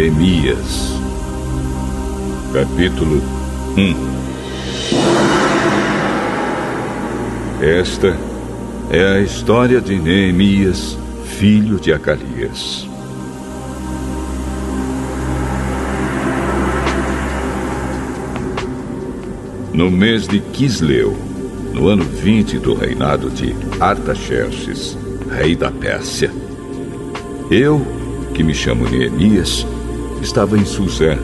Neemias. Capítulo 1. Esta é a história de Neemias, filho de Acalias. No mês de Quisleu, no ano 20 do reinado de Artaxerxes, rei da Pérsia, eu, que me chamo Neemias, estava em Suzã,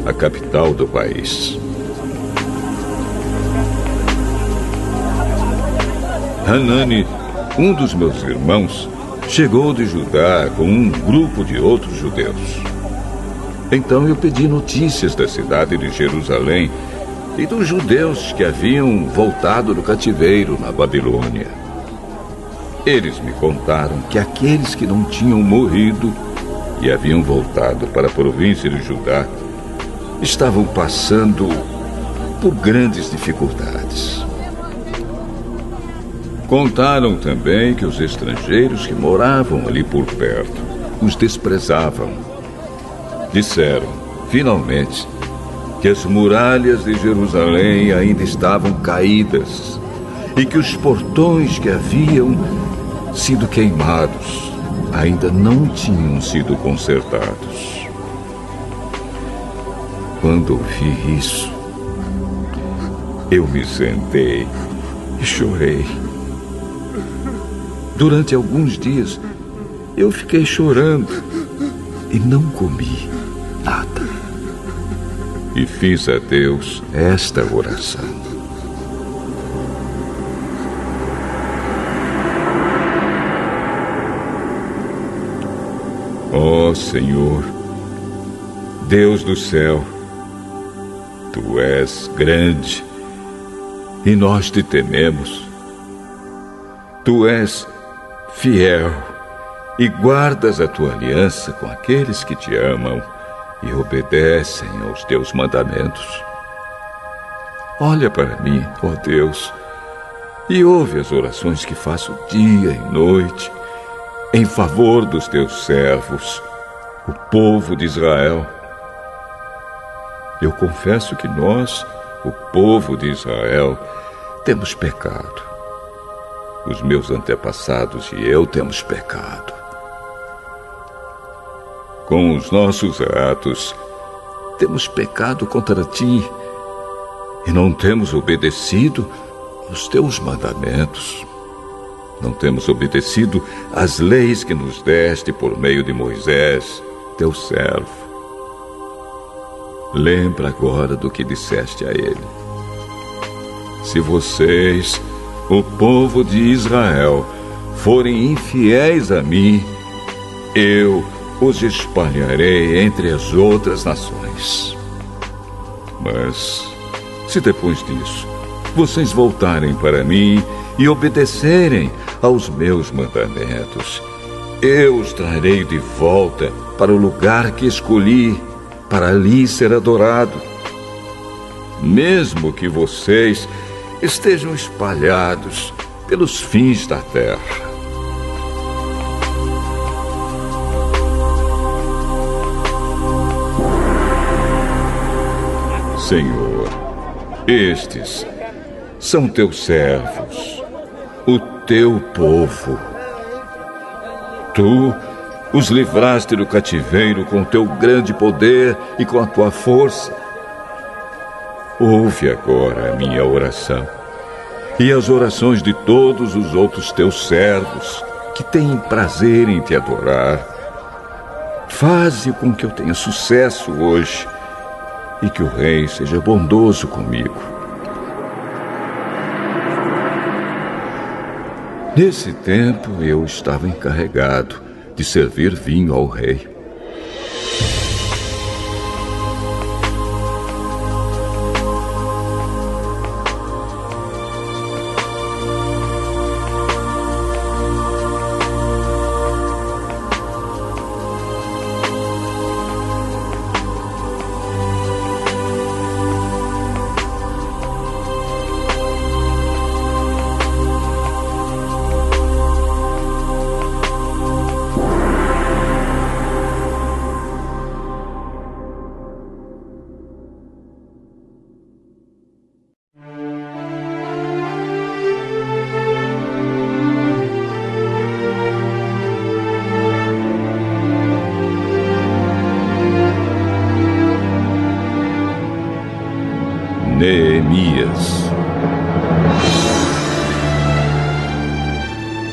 a capital do país. Hanani, um dos meus irmãos, chegou de Judá com um grupo de outros judeus. Então eu pedi notícias da cidade de Jerusalém e dos judeus que haviam voltado do cativeiro na Babilônia. Eles me contaram que aqueles que não tinham morrido e haviam voltado para a província de Judá estavam passando por grandes dificuldades. Contaram também que os estrangeiros que moravam ali por perto os desprezavam. Disseram, finalmente, que as muralhas de Jerusalém ainda estavam caídas e que os portões que haviam sido queimados ainda não tinham sido consertados. Quando ouvi isso, eu me sentei e chorei. Durante alguns dias, eu fiquei chorando e não comi nada. E fiz a Deus esta oração. Ó Senhor, Deus do céu, Tu és grande e nós te tememos. Tu és fiel e guardas a Tua aliança com aqueles que te amam e obedecem aos Teus mandamentos. Olha para mim, ó Deus, e ouve as orações que faço dia e noite em favor dos Teus servos, o povo de Israel. Eu confesso que nós, o povo de Israel, temos pecado. Os meus antepassados e eu temos pecado. Com os nossos atos, temos pecado contra Ti e não temos obedecido aos Teus mandamentos. Não temos obedecido às leis que nos deste por meio de Moisés, Teu servo. Lembra agora do que disseste a ele. Se vocês, o povo de Israel, forem infiéis a mim, eu os espalharei entre as outras nações. Mas, se depois disso, vocês voltarem para mim e obedecerem aos meus mandamentos, eu os trarei de volta para o lugar que escolhi, para ali ser adorado. Mesmo que vocês estejam espalhados pelos fins da terra. Senhor, estes são Teus servos, o Teu povo. Tu os livraste do cativeiro com Teu grande poder e com a Tua força. Ouve agora a minha oração e as orações de todos os outros Teus servos que têm prazer em Te adorar. Faze com que eu tenha sucesso hoje e que o Rei seja bondoso comigo. Nesse tempo, eu estava encarregado de servir vinho ao rei.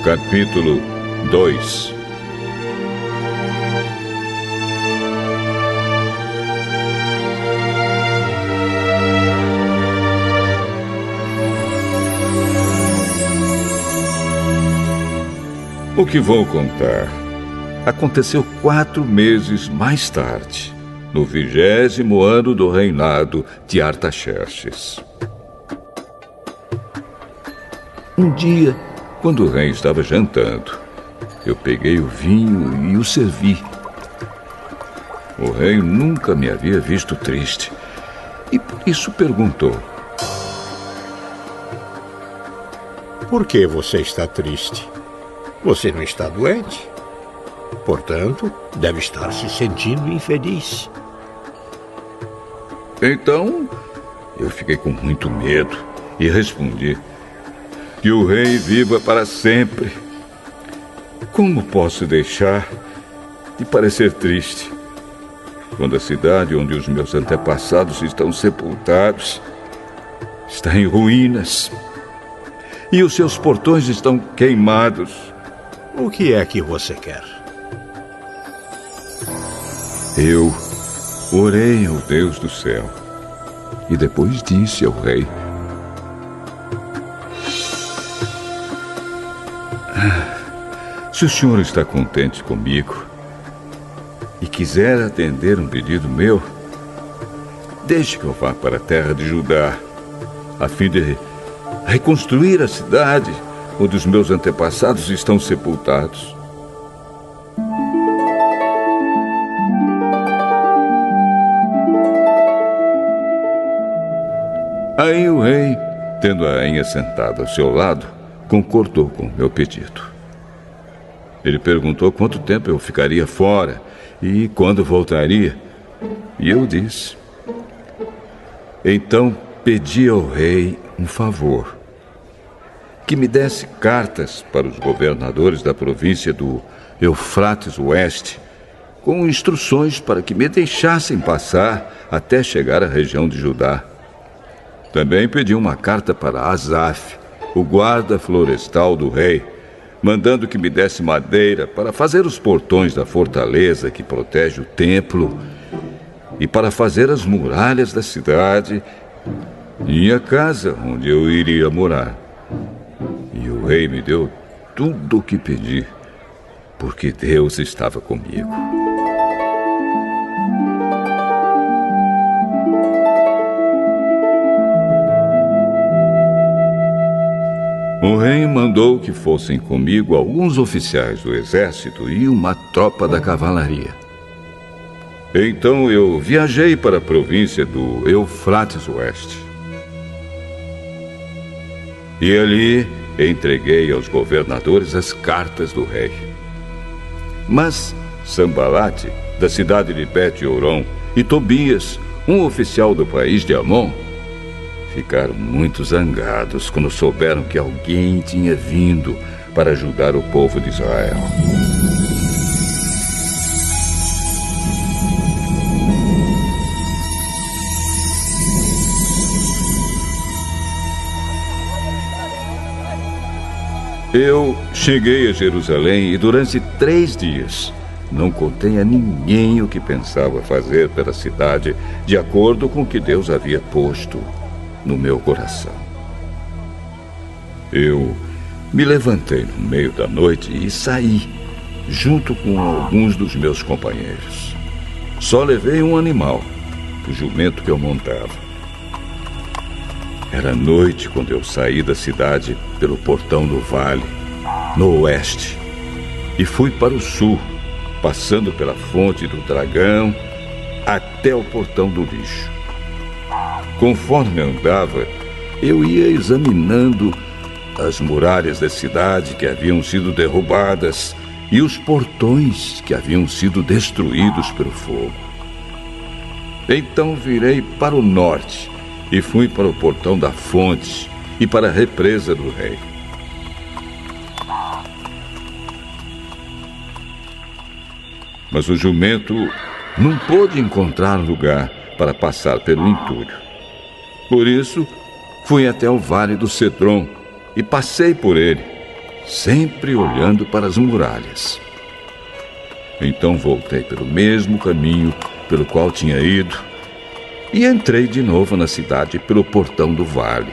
Capítulo 2. O que vou contar aconteceu 4 meses mais tarde, no 20º ano do reinado de Artaxerxes. Um dia, quando o rei estava jantando, eu peguei o vinho e o servi. O rei nunca me havia visto triste e por isso perguntou: Por que você está triste? Você não está doente. Portanto, deve estar se sentindo infeliz. Então, eu fiquei com muito medo e respondi: que o rei viva para sempre. Como posso deixar de parecer triste quando a cidade onde os meus antepassados estão sepultados está em ruínas e os seus portões estão queimados? O que é que você quer? Eu orei ao Deus do céu e depois disse ao rei: se o senhor está contente comigo e quiser atender um pedido meu, deixe que eu vá para a terra de Judá, a fim de reconstruir a cidade onde os meus antepassados estão sepultados. Aí o rei, tendo a rainha sentada ao seu lado, concordou com o meu pedido. Ele perguntou quanto tempo eu ficaria fora e quando voltaria. E eu disse. Então pedi ao rei um favor: que me desse cartas para os governadores da província do Eufrates Oeste, com instruções para que me deixassem passar até chegar à região de Judá. Também pedi uma carta para Asaf, o guarda florestal do rei, mandando que me desse madeira para fazer os portões da fortaleza que protege o templo e para fazer as muralhas da cidade e a casa onde eu iria morar. E o rei me deu tudo o que pedi, porque Deus estava comigo. O rei mandou que fossem comigo alguns oficiais do exército e uma tropa da cavalaria. Então eu viajei para a província do Eufrates Oeste. E ali entreguei aos governadores as cartas do rei. Mas Sambalate, da cidade de Bet-Horon, e Tobias, um oficial do país de Amon, ficaram muito zangados quando souberam que alguém tinha vindo para ajudar o povo de Israel. Eu cheguei a Jerusalém e durante 3 dias não contei a ninguém o que pensava fazer pela cidade, de acordo com o que Deus havia posto no meu coração. Eu me levantei no meio da noite e saí, junto com alguns dos meus companheiros. Só levei um animal, o jumento que eu montava. Era noite quando eu saí da cidade pelo portão do vale, no oeste, e fui para o sul, passando pela fonte do dragão até o portão do lixo. Conforme andava, eu ia examinando as muralhas da cidade que haviam sido derrubadas e os portões que haviam sido destruídos pelo fogo. Então virei para o norte e fui para o portão da fonte e para a represa do rei. Mas o jumento não pôde encontrar lugar para passar pelo entulho. Por isso, fui até o vale do Cedron e passei por ele, sempre olhando para as muralhas. Então voltei pelo mesmo caminho pelo qual tinha ido e entrei de novo na cidade pelo portão do vale.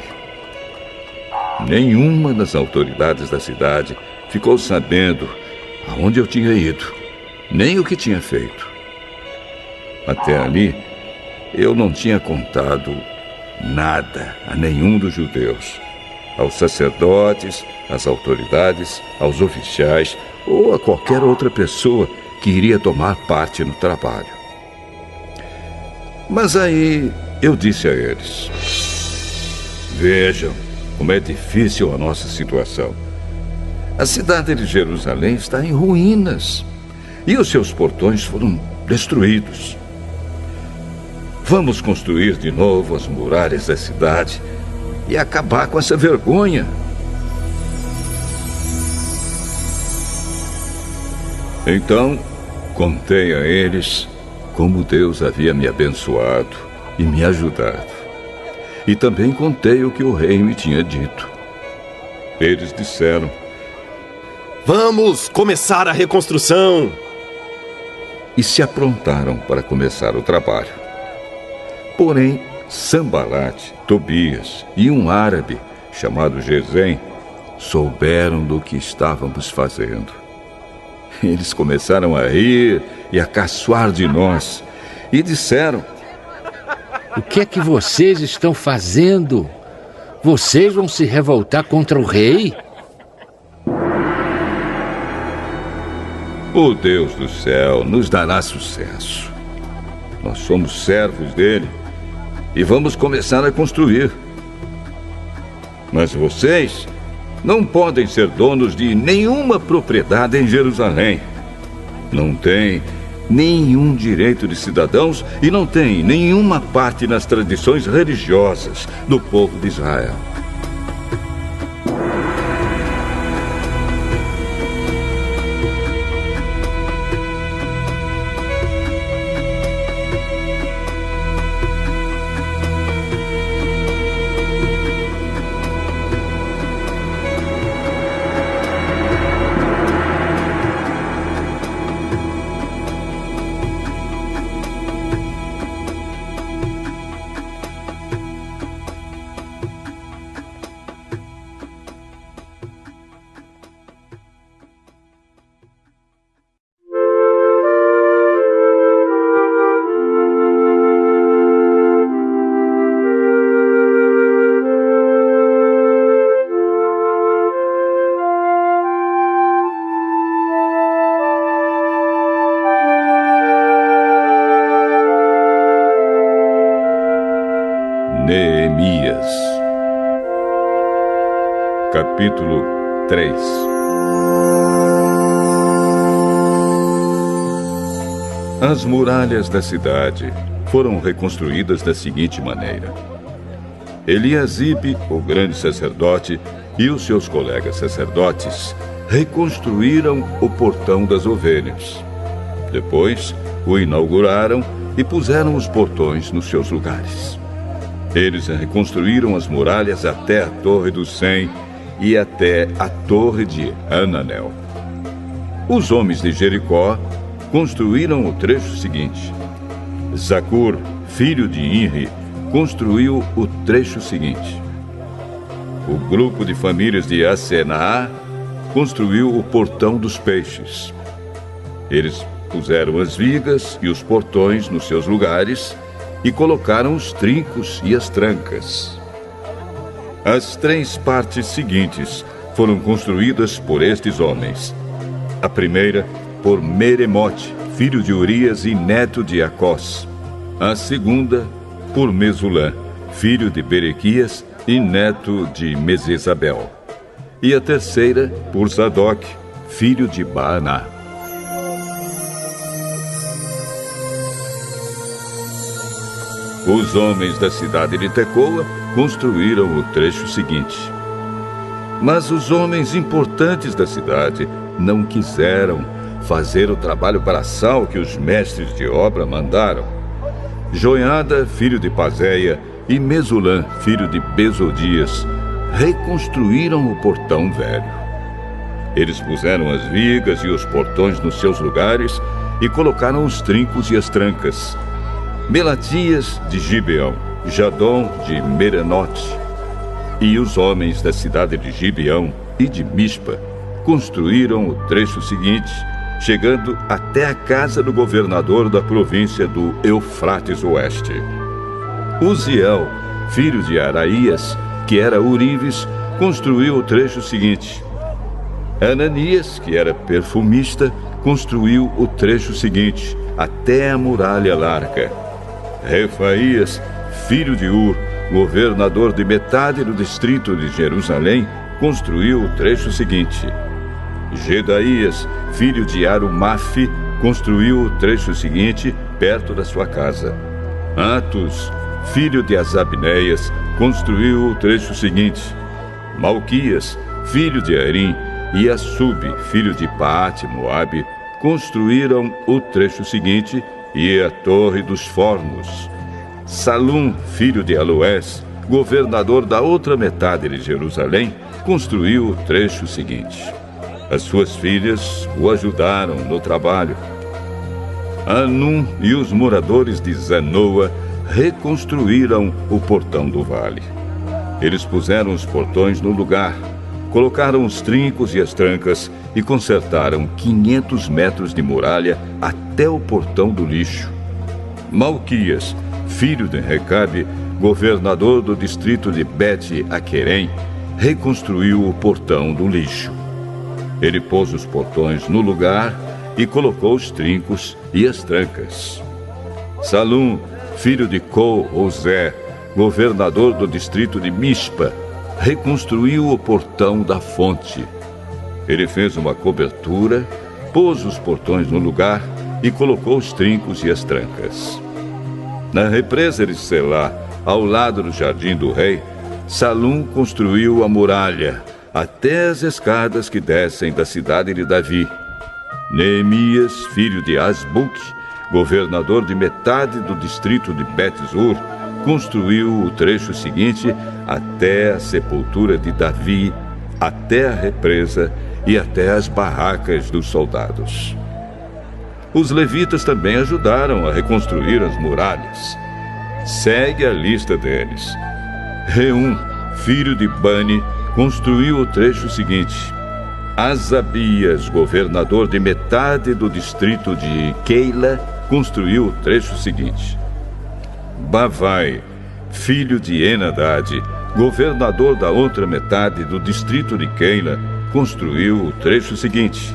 Nenhuma das autoridades da cidade ficou sabendo aonde eu tinha ido, nem o que tinha feito. Até ali, eu não tinha contado nada a nenhum dos judeus, aos sacerdotes, às autoridades, aos oficiais ou a qualquer outra pessoa que iria tomar parte no trabalho. Mas aí eu disse a eles: vejam como é difícil a nossa situação. A cidade de Jerusalém está em ruínas e os seus portões foram destruídos. Vamos construir de novo as muralhas da cidade e acabar com essa vergonha. Então, contei a eles como Deus havia me abençoado e me ajudado. E também contei o que o rei me tinha dito. Eles disseram: vamos começar a reconstrução! E se aprontaram para começar o trabalho. Porém, Sambalate, Tobias e um árabe chamado Gesem souberam do que estávamos fazendo. Eles começaram a rir e a caçoar de nós e disseram: o que é que vocês estão fazendo? Vocês vão se revoltar contra o rei? O Deus do céu nos dará sucesso. Nós somos servos dele e vamos começar a construir. Mas vocês não podem ser donos de nenhuma propriedade em Jerusalém. Não têm nenhum direito de cidadãos e não têm nenhuma parte nas tradições religiosas do povo de Israel. Neemias, capítulo 3. As muralhas da cidade foram reconstruídas da seguinte maneira: Eliasibe, o grande sacerdote, e os seus colegas sacerdotes reconstruíram o portão das ovelhas. Depois, o inauguraram e puseram os portões nos seus lugares. Eles reconstruíram as muralhas até a Torre do Sem e até a Torre de Hananel. Os homens de Jericó construíram o trecho seguinte. Zacur, filho de Inri, construiu o trecho seguinte. O grupo de famílias de Asenaá construiu o portão dos peixes. Eles puseram as vigas e os portões nos seus lugares e colocaram os trincos e as trancas. As 3 partes seguintes foram construídas por estes homens. A primeira, por Meremote, filho de Urias e neto de Acós. A segunda, por Mesulã, filho de Berequias e neto de Mesesabel. E a terceira, por Sadoc, filho de Baaná. Os homens da cidade de Tecoa construíram o trecho seguinte. Mas os homens importantes da cidade não quiseram fazer o trabalho braçal que os mestres de obra mandaram. Joiada, filho de Pazéia, e Mesulã, filho de Besodias, reconstruíram o portão velho. Eles puseram as vigas e os portões nos seus lugares e colocaram os trincos e as trancas. Melatias de Gibeão, Jadom de Merenote e os homens da cidade de Gibeão e de Mispa construíram o trecho seguinte, chegando até a casa do governador da província do Eufrates Oeste. Uziel, filho de Araías, que era Urives, construiu o trecho seguinte. Ananias, que era perfumista, construiu o trecho seguinte, até a muralha larga. Refaías, filho de Ur, governador de metade do distrito de Jerusalém, construiu o trecho seguinte. Gedaías, filho de Arumafe, construiu o trecho seguinte, perto da sua casa. Atos, filho de Azabneias, construiu o trecho seguinte. Malquias, filho de Arim, e Assub, filho de Paate Moabe, construíram o trecho seguinte e a Torre dos Fornos. Salum, filho de Aloés, governador da outra metade de Jerusalém, construiu o trecho seguinte. As suas filhas o ajudaram no trabalho. Anum e os moradores de Zanoa reconstruíram o portão do vale. Eles puseram os portões no lugar, colocaram os trincos e as trancas e consertaram 500 metros de muralha até o portão do lixo. Malquias, filho de Recabe, governador do distrito de Bet-Aquerem, reconstruiu o portão do lixo. Ele pôs os portões no lugar e colocou os trincos e as trancas. Salum, filho de Col-Ozé, governador do distrito de Mispa, reconstruiu o portão da fonte. Ele fez uma cobertura, pôs os portões no lugar e colocou os trincos e as trancas. Na represa de Selá, ao lado do jardim do rei, Salum construiu a muralha, até as escadas que descem da cidade de Davi. Neemias, filho de Asbuque, governador de metade do distrito de Bet-Zur, construiu o trecho seguinte até a sepultura de Davi, até a represa e até as barracas dos soldados. Os levitas também ajudaram a reconstruir as muralhas. Segue a lista deles. Reum, filho de Bani, construiu o trecho seguinte. Asabias, governador de metade do distrito de Keila, construiu o trecho seguinte. Bavai, filho de Enadade, governador da outra metade do distrito de Keila, construiu o trecho seguinte.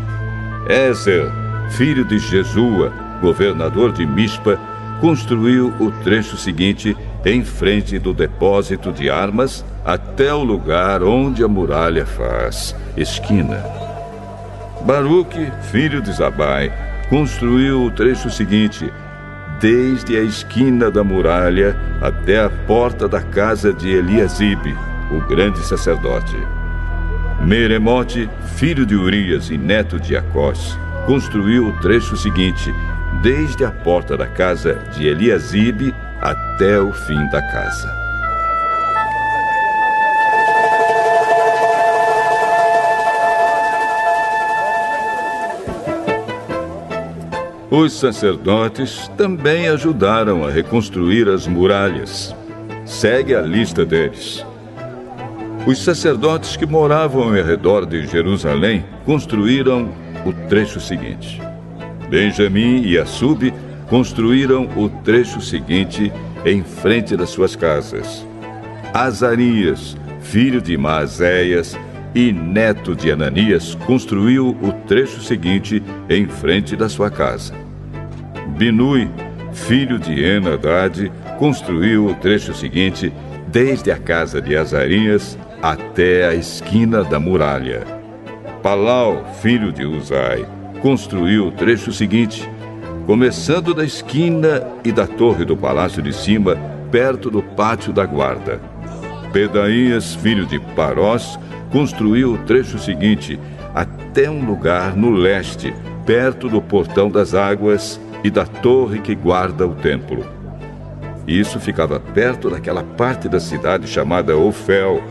Ezer, filho de Jesua, governador de Mispa, construiu o trecho seguinte em frente do depósito de armas até o lugar onde a muralha faz esquina. Baruque, filho de Zabai, construiu o trecho seguinte, desde a esquina da muralha até a porta da casa de Eliasibe, o grande sacerdote. Meremote, filho de Urias e neto de Acós, construiu o trecho seguinte, desde a porta da casa de Eliasibe até o fim da casa. Os sacerdotes também ajudaram a reconstruir as muralhas. Segue a lista deles. Os sacerdotes que moravam ao redor de Jerusalém construíram o trecho seguinte. Benjamim e Assub construíram o trecho seguinte em frente das suas casas. Azarias, filho de Maazéias e neto de Ananias, construiu o trecho seguinte em frente da sua casa. Binui, filho de Enadade, construiu o trecho seguinte desde a casa de Azarias até a esquina da muralha. Palau, filho de Uzai, construiu o trecho seguinte, começando da esquina e da torre do palácio de cima, perto do pátio da guarda. Pedaías, filho de Parós, construiu o trecho seguinte, até um lugar no leste, perto do portão das águas e da torre que guarda o templo. Isso ficava perto daquela parte da cidade chamada Ofel,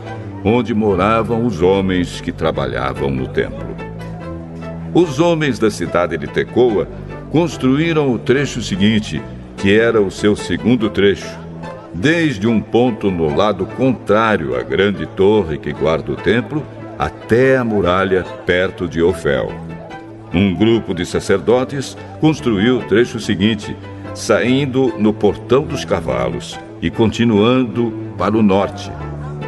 onde moravam os homens que trabalhavam no templo. Os homens da cidade de Tecoa construíram o trecho seguinte, que era o seu segundo trecho, desde um ponto no lado contrário à grande torre que guarda o templo, até a muralha perto de Ofel. Um grupo de sacerdotes construiu o trecho seguinte, saindo no Portão dos Cavalos e continuando para o norte.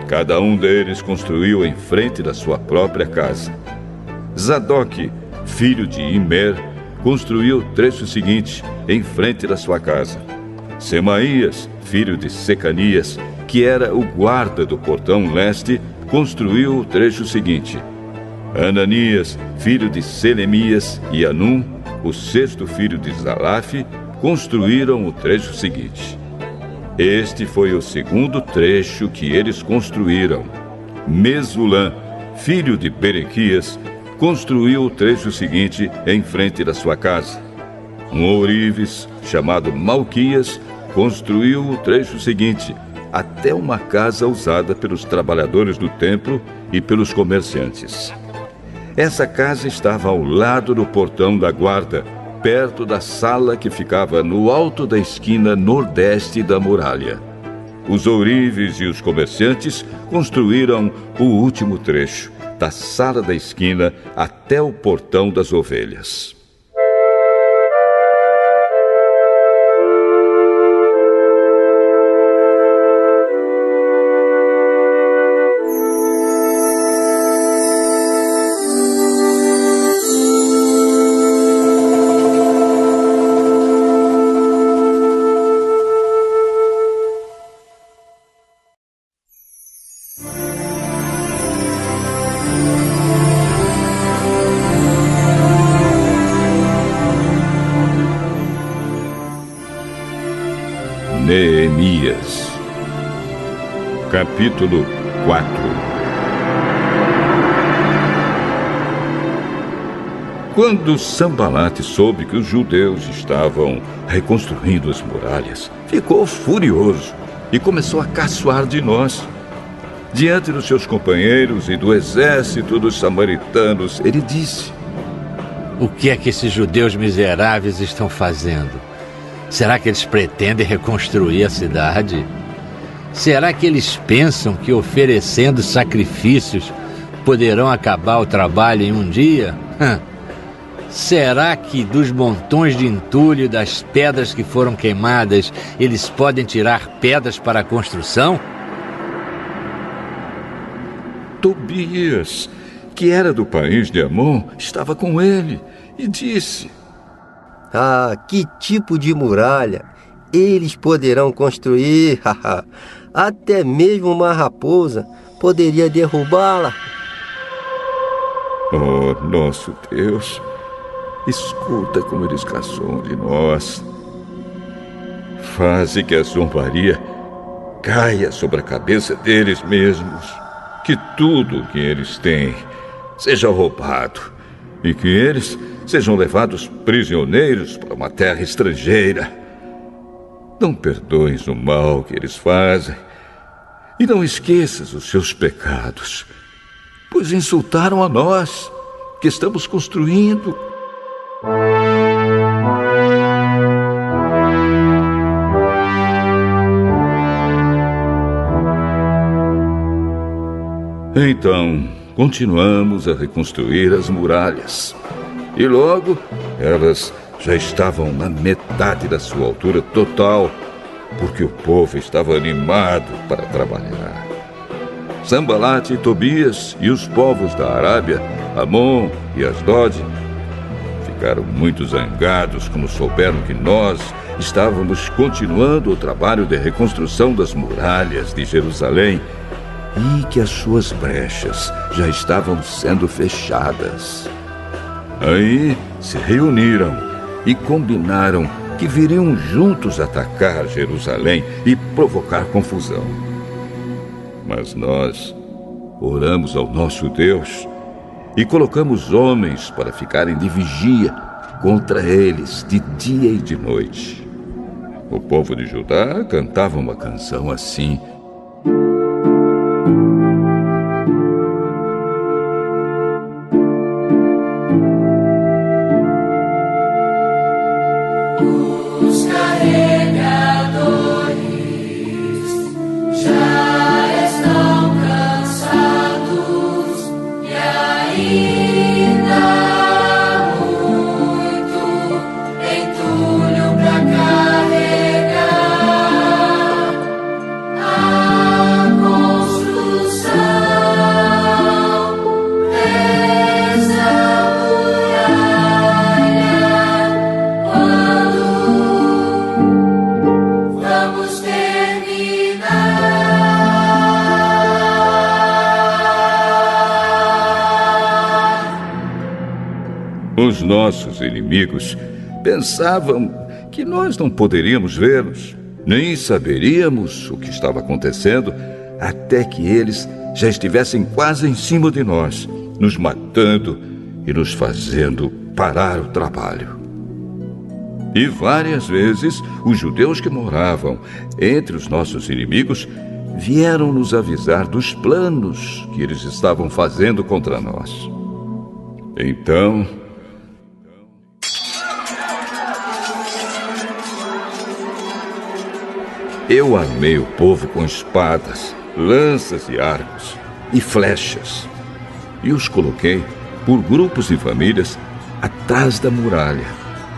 Cada um deles construiu em frente da sua própria casa. Zadok, filho de Imer, construiu o trecho seguinte, em frente da sua casa. Semaías, filho de Secanias, que era o guarda do portão leste, construiu o trecho seguinte. Ananias, filho de Selemias, e Anum, o sexto filho de Zalaf, construíram o trecho seguinte. Este foi o segundo trecho que eles construíram. Mesulã, filho de Berequias, construiu o trecho seguinte em frente da sua casa. Um ourives, chamado Malquias, construiu o trecho seguinte, até uma casa usada pelos trabalhadores do templo e pelos comerciantes. Essa casa estava ao lado do portão da guarda, perto da sala que ficava no alto da esquina nordeste da muralha. Os ourives e os comerciantes construíram o último trecho, da sala da esquina até o portão das ovelhas. Neemias, capítulo 4. Quando Sambalate soube que os judeus estavam reconstruindo as muralhas, ficou furioso e começou a caçoar de nós. Diante dos seus companheiros e do exército dos samaritanos, ele disse: O que é que esses judeus miseráveis estão fazendo? Será que eles pretendem reconstruir a cidade? Será que eles pensam que oferecendo sacrifícios poderão acabar o trabalho em um dia? Será que dos montões de entulho e das pedras que foram queimadas, eles podem tirar pedras para a construção? Tobias, que era do país de Amon, estava com ele e disse: Ah, que tipo de muralha eles poderão construir? Até mesmo uma raposa poderia derrubá-la. Oh, nosso Deus, escuta como eles caçoam de nós. Faze que a zombaria caia sobre a cabeça deles mesmos, que tudo o que eles têm seja roubado e que eles sejam levados prisioneiros para uma terra estrangeira. Não perdoes o mal que eles fazem e não esqueças os seus pecados, pois insultaram a nós que estamos construindo. Então, continuamos a reconstruir as muralhas. E logo, elas já estavam na metade da sua altura total, porque o povo estava animado para trabalhar. Sambalate e Tobias e os povos da Arábia, Amon e Asdod, ficaram muito zangados quando souberam que nós estávamos continuando o trabalho de reconstrução das muralhas de Jerusalém e que as suas brechas já estavam sendo fechadas. Aí se reuniram e combinaram que viriam juntos atacar Jerusalém e provocar confusão. Mas nós oramos ao nosso Deus e colocamos homens para ficarem de vigia contra eles de dia e de noite. O povo de Judá cantava uma canção assim: Os nossos inimigos pensavam que nós não poderíamos vê-los, nem saberíamos o que estava acontecendo, até que eles já estivessem quase em cima de nós, nos matando e nos fazendo parar o trabalho. E várias vezes os judeus que moravam entre os nossos inimigos vieram nos avisar dos planos que eles estavam fazendo contra nós. Então, eu armei o povo com espadas, lanças e arcos e flechas, e os coloquei por grupos e famílias atrás da muralha,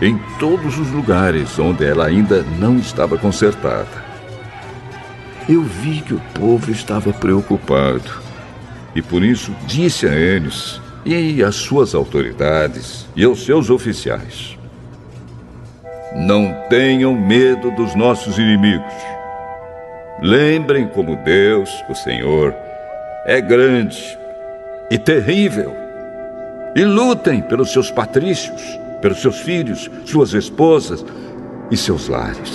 em todos os lugares onde ela ainda não estava consertada. Eu vi que o povo estava preocupado, e por isso disse a eles e às suas autoridades e aos seus oficiais: não tenham medo dos nossos inimigos. Lembrem como Deus, o Senhor, é grande e terrível. E lutem pelos seus patrícios, pelos seus filhos, suas esposas e seus lares.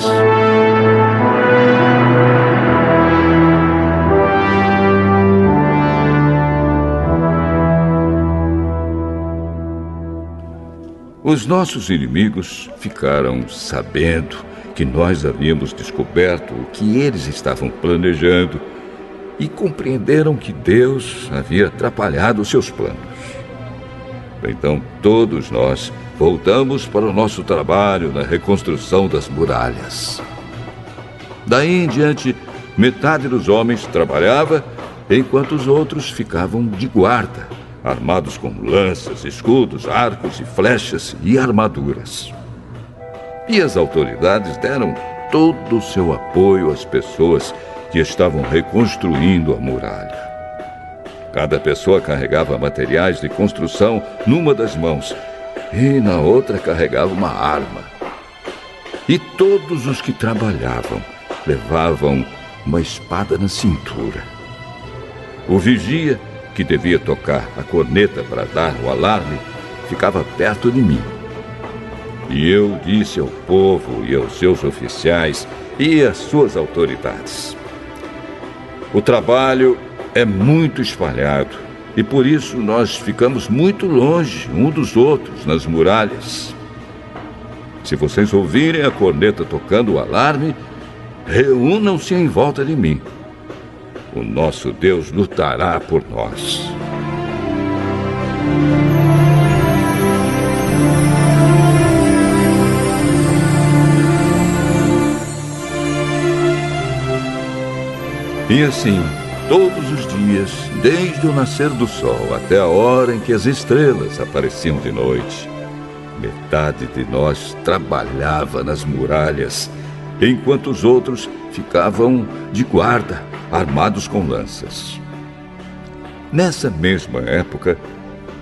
Os nossos inimigos ficaram sabendo que nós havíamos descoberto o que eles estavam planejando e compreenderam que Deus havia atrapalhado seus planos. Então todos nós voltamos para o nosso trabalho na reconstrução das muralhas. Daí em diante, metade dos homens trabalhava, enquanto os outros ficavam de guarda, armados com lanças, escudos, arcos e flechas e armaduras. E as autoridades deram todo o seu apoio às pessoas que estavam reconstruindo a muralha. Cada pessoa carregava materiais de construção numa das mãos e na outra carregava uma arma. E todos os que trabalhavam levavam uma espada na cintura. O vigia, que devia tocar a corneta para dar o alarme, ficava perto de mim. E eu disse ao povo e aos seus oficiais e às suas autoridades: o trabalho é muito espalhado e por isso nós ficamos muito longe um dos outros nas muralhas. Se vocês ouvirem a corneta tocando o alarme, reúnam-se em volta de mim. O nosso Deus lutará por nós. E assim, todos os dias, desde o nascer do sol até a hora em que as estrelas apareciam de noite, metade de nós trabalhava nas muralhas, enquanto os outros ficavam de guarda, armados com lanças. Nessa mesma época,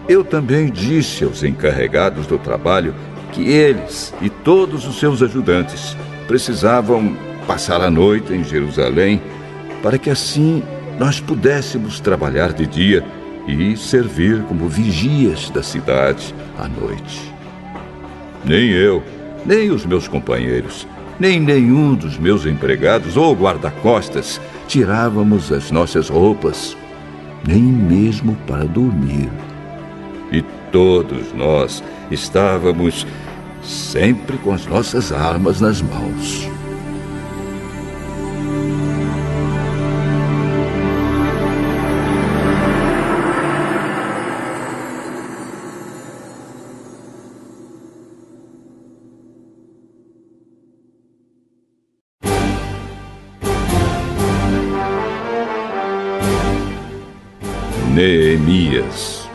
eu também disse aos encarregados do trabalho que eles e todos os seus ajudantes precisavam passar a noite em Jerusalém, para que assim nós pudéssemos trabalhar de dia e servir como vigias da cidade à noite. Nem eu, nem os meus companheiros, nem nenhum dos meus empregados ou guarda-costas tirávamos as nossas roupas, nem mesmo para dormir. E todos nós estávamos sempre com as nossas armas nas mãos. Neemias.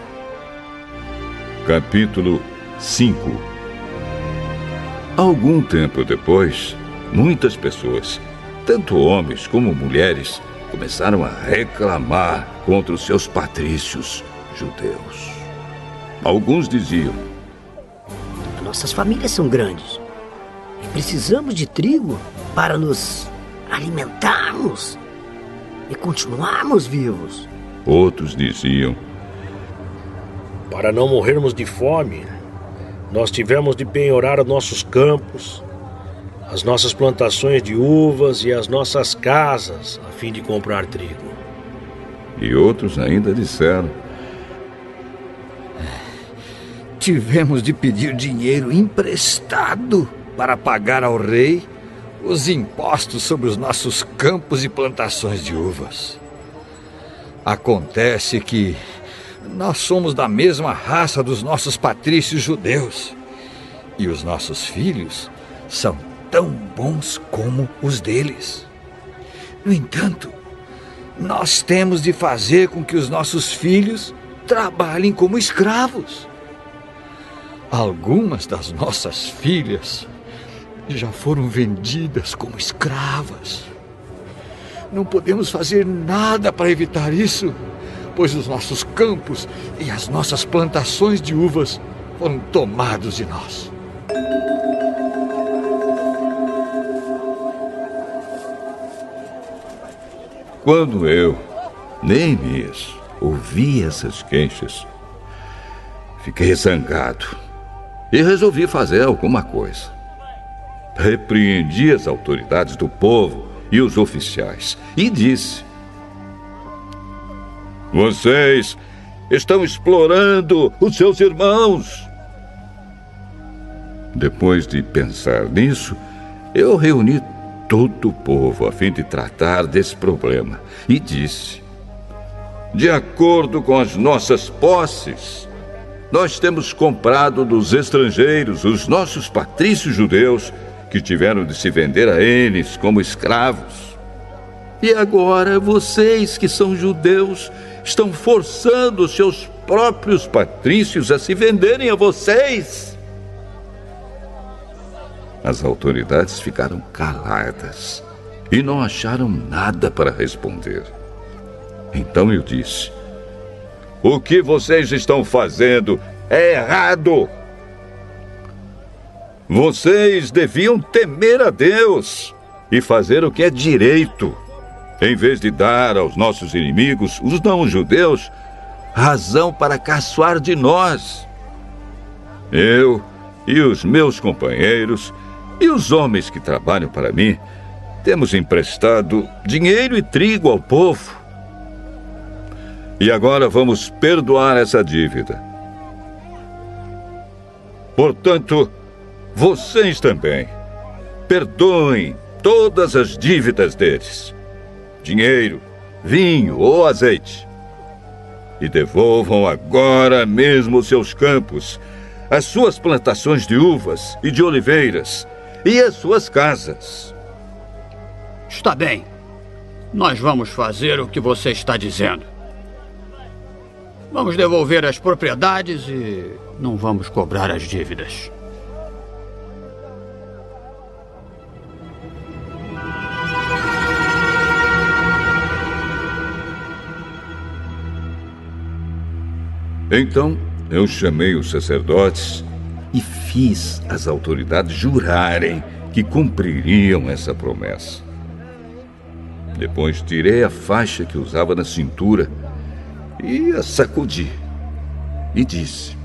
Capítulo 5. Algum tempo depois, muitas pessoas, tanto homens como mulheres, começaram a reclamar contra os seus patrícios judeus. Alguns diziam: nossas famílias são grandes e precisamos de trigo para nos alimentarmos e continuarmos vivos. Outros diziam: para não morrermos de fome, nós tivemos de penhorar nossos campos, as nossas plantações de uvas e as nossas casas, a fim de comprar trigo. E outros ainda disseram: tivemos de pedir dinheiro emprestado para pagar ao rei os impostos sobre os nossos campos e plantações de uvas. Acontece que nós somos da mesma raça dos nossos patrícios judeus, e os nossos filhos são tão bons como os deles. No entanto, nós temos de fazer com que os nossos filhos trabalhem como escravos. Algumas das nossas filhas já foram vendidas como escravas. Não podemos fazer nada para evitar isso, pois os nossos campos e as nossas plantações de uvas foram tomados de nós. Quando eu, Neemias, ouvi essas queixas, fiquei zangado e resolvi fazer alguma coisa. Repreendi as autoridades do povo e os oficiais e disse: vocês estão explorando os seus irmãos. Depois de pensar nisso, eu reuni todo o povo a fim de tratar desse problema e disse: de acordo com as nossas posses, nós temos comprado dos estrangeiros os nossos patrícios judeus que tiveram de se vender a eles como escravos. E agora vocês que são judeus estão forçando os seus próprios patrícios a se venderem a vocês. As autoridades ficaram caladas e não acharam nada para responder. Então eu disse: o que vocês estão fazendo é errado. Vocês deviam temer a Deus e fazer o que é direito, em vez de dar aos nossos inimigos, os não-judeus, razão para caçoar de nós. Eu e os meus companheiros e os homens que trabalham para mim temos emprestado dinheiro e trigo ao povo. E agora vamos perdoar essa dívida. Portanto, vocês também perdoem todas as dívidas deles, dinheiro, vinho ou azeite, e devolvam agora mesmo os seus campos, as suas plantações de uvas e de oliveiras e as suas casas. Está bem. Nós vamos fazer o que você está dizendo. Vamos devolver as propriedades e não vamos cobrar as dívidas. Então eu chamei os sacerdotes e fiz as autoridades jurarem que cumpririam essa promessa. Depois tirei a faixa que usava na cintura e a sacudi e disse: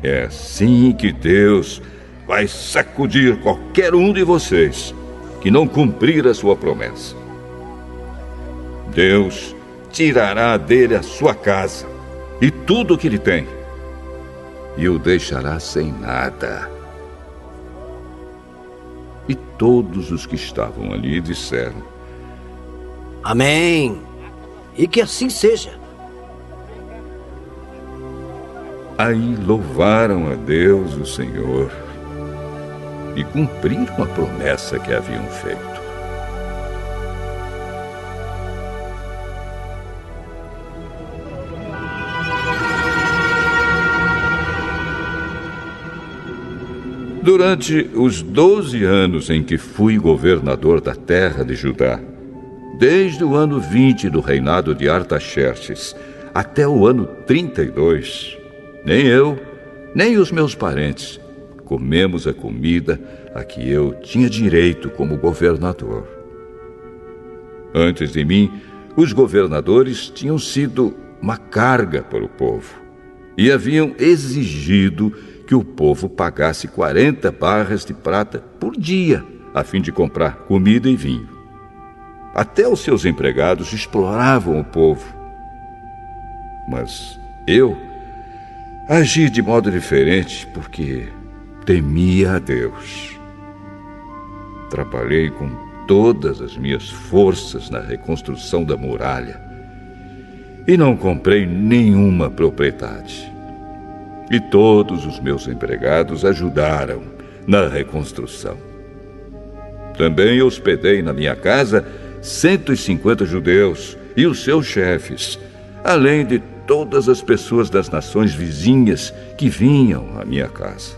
é assim que Deus vai sacudir qualquer um de vocês que não cumprir a sua promessa. Deus tirará dele a sua casa e tudo o que ele tem, e o deixará sem nada. E todos os que estavam ali disseram: Amém. E que assim seja. Aí louvaram a Deus, o Senhor, e cumpriram a promessa que haviam feito. Durante os 12 anos em que fui governador da terra de Judá, desde o ano 20 do reinado de Artaxerxes até o ano 32, nem eu, nem os meus parentes comemos a comida a que eu tinha direito como governador. Antes de mim, os governadores tinham sido uma carga para o povo e haviam exigido que o povo pagasse 40 barras de prata por dia, a fim de comprar comida e vinho. Até os seus empregados exploravam o povo. Mas eu agi de modo diferente porque temia a Deus. Trabalhei com todas as minhas forças na reconstrução da muralha e não comprei nenhuma propriedade. E todos os meus empregados ajudaram na reconstrução. Também hospedei na minha casa 150 judeus e os seus chefes, além de todas as pessoas das nações vizinhas que vinham à minha casa.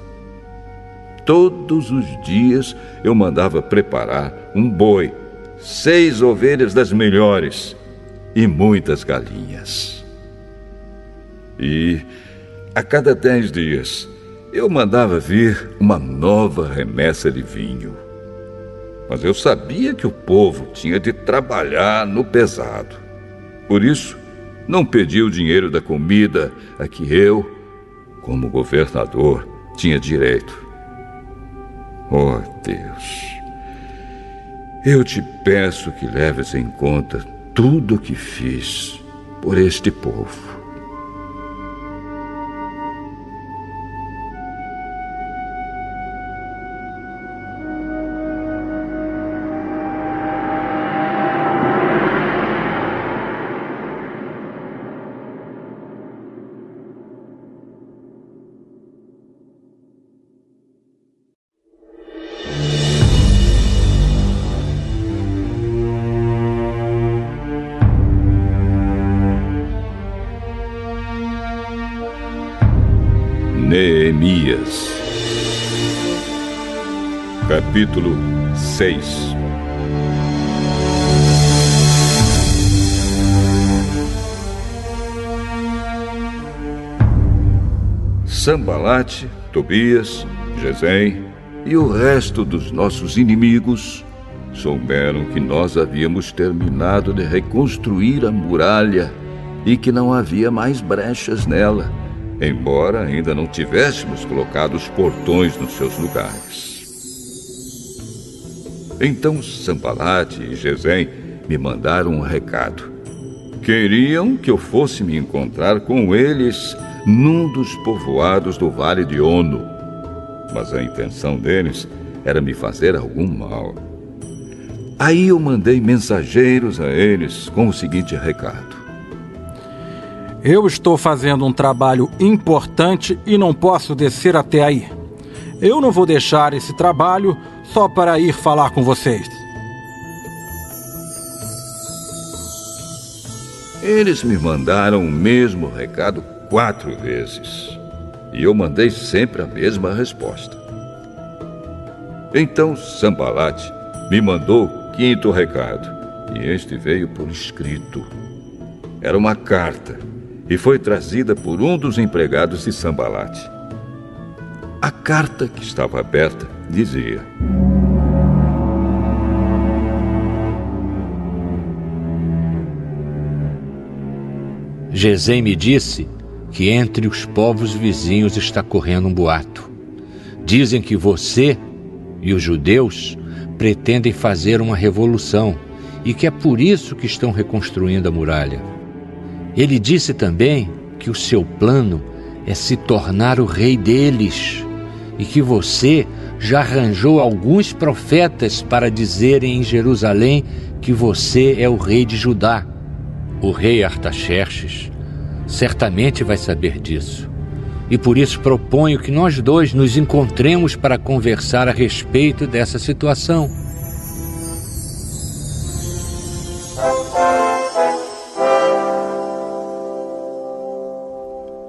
Todos os dias eu mandava preparar um boi, 6 ovelhas das melhores e muitas galinhas. E a cada 10 dias eu mandava vir uma nova remessa de vinho. Mas eu sabia que o povo tinha de trabalhar no pesado. Por isso, não pedi o dinheiro da comida a que eu, como governador, tinha direito. Oh, Deus, eu te peço que leves em conta tudo o que fiz por este povo. Neemias, capítulo 6. Sambalate, Tobias, Gesem e o resto dos nossos inimigos souberam que nós havíamos terminado de reconstruir a muralha e que não havia mais brechas nela, embora ainda não tivéssemos colocado os portões nos seus lugares. Então Sambalate e Gesem me mandaram um recado. Queriam que eu fosse me encontrar com eles num dos povoados do Vale de Ono, mas a intenção deles era me fazer algum mal. Aí eu mandei mensageiros a eles com o seguinte recado: eu estou fazendo um trabalho importante e não posso descer até aí. Eu não vou deixar esse trabalho só para ir falar com vocês. Eles me mandaram o mesmo recado 4 vezes. E eu mandei sempre a mesma resposta. Então Sambalate me mandou o 5º recado. E este veio por escrito. Era uma carta e foi trazida por um dos empregados de Sambalate. A carta, que estava aberta, dizia: Gesem me disse que entre os povos vizinhos está correndo um boato. Dizem que você e os judeus pretendem fazer uma revolução e que é por isso que estão reconstruindo a muralha. Ele disse também que o seu plano é se tornar o rei deles e que você já arranjou alguns profetas para dizerem em Jerusalém que você é o rei de Judá. O rei Artaxerxes certamente vai saber disso. E por isso proponho que nós dois nos encontremos para conversar a respeito dessa situação.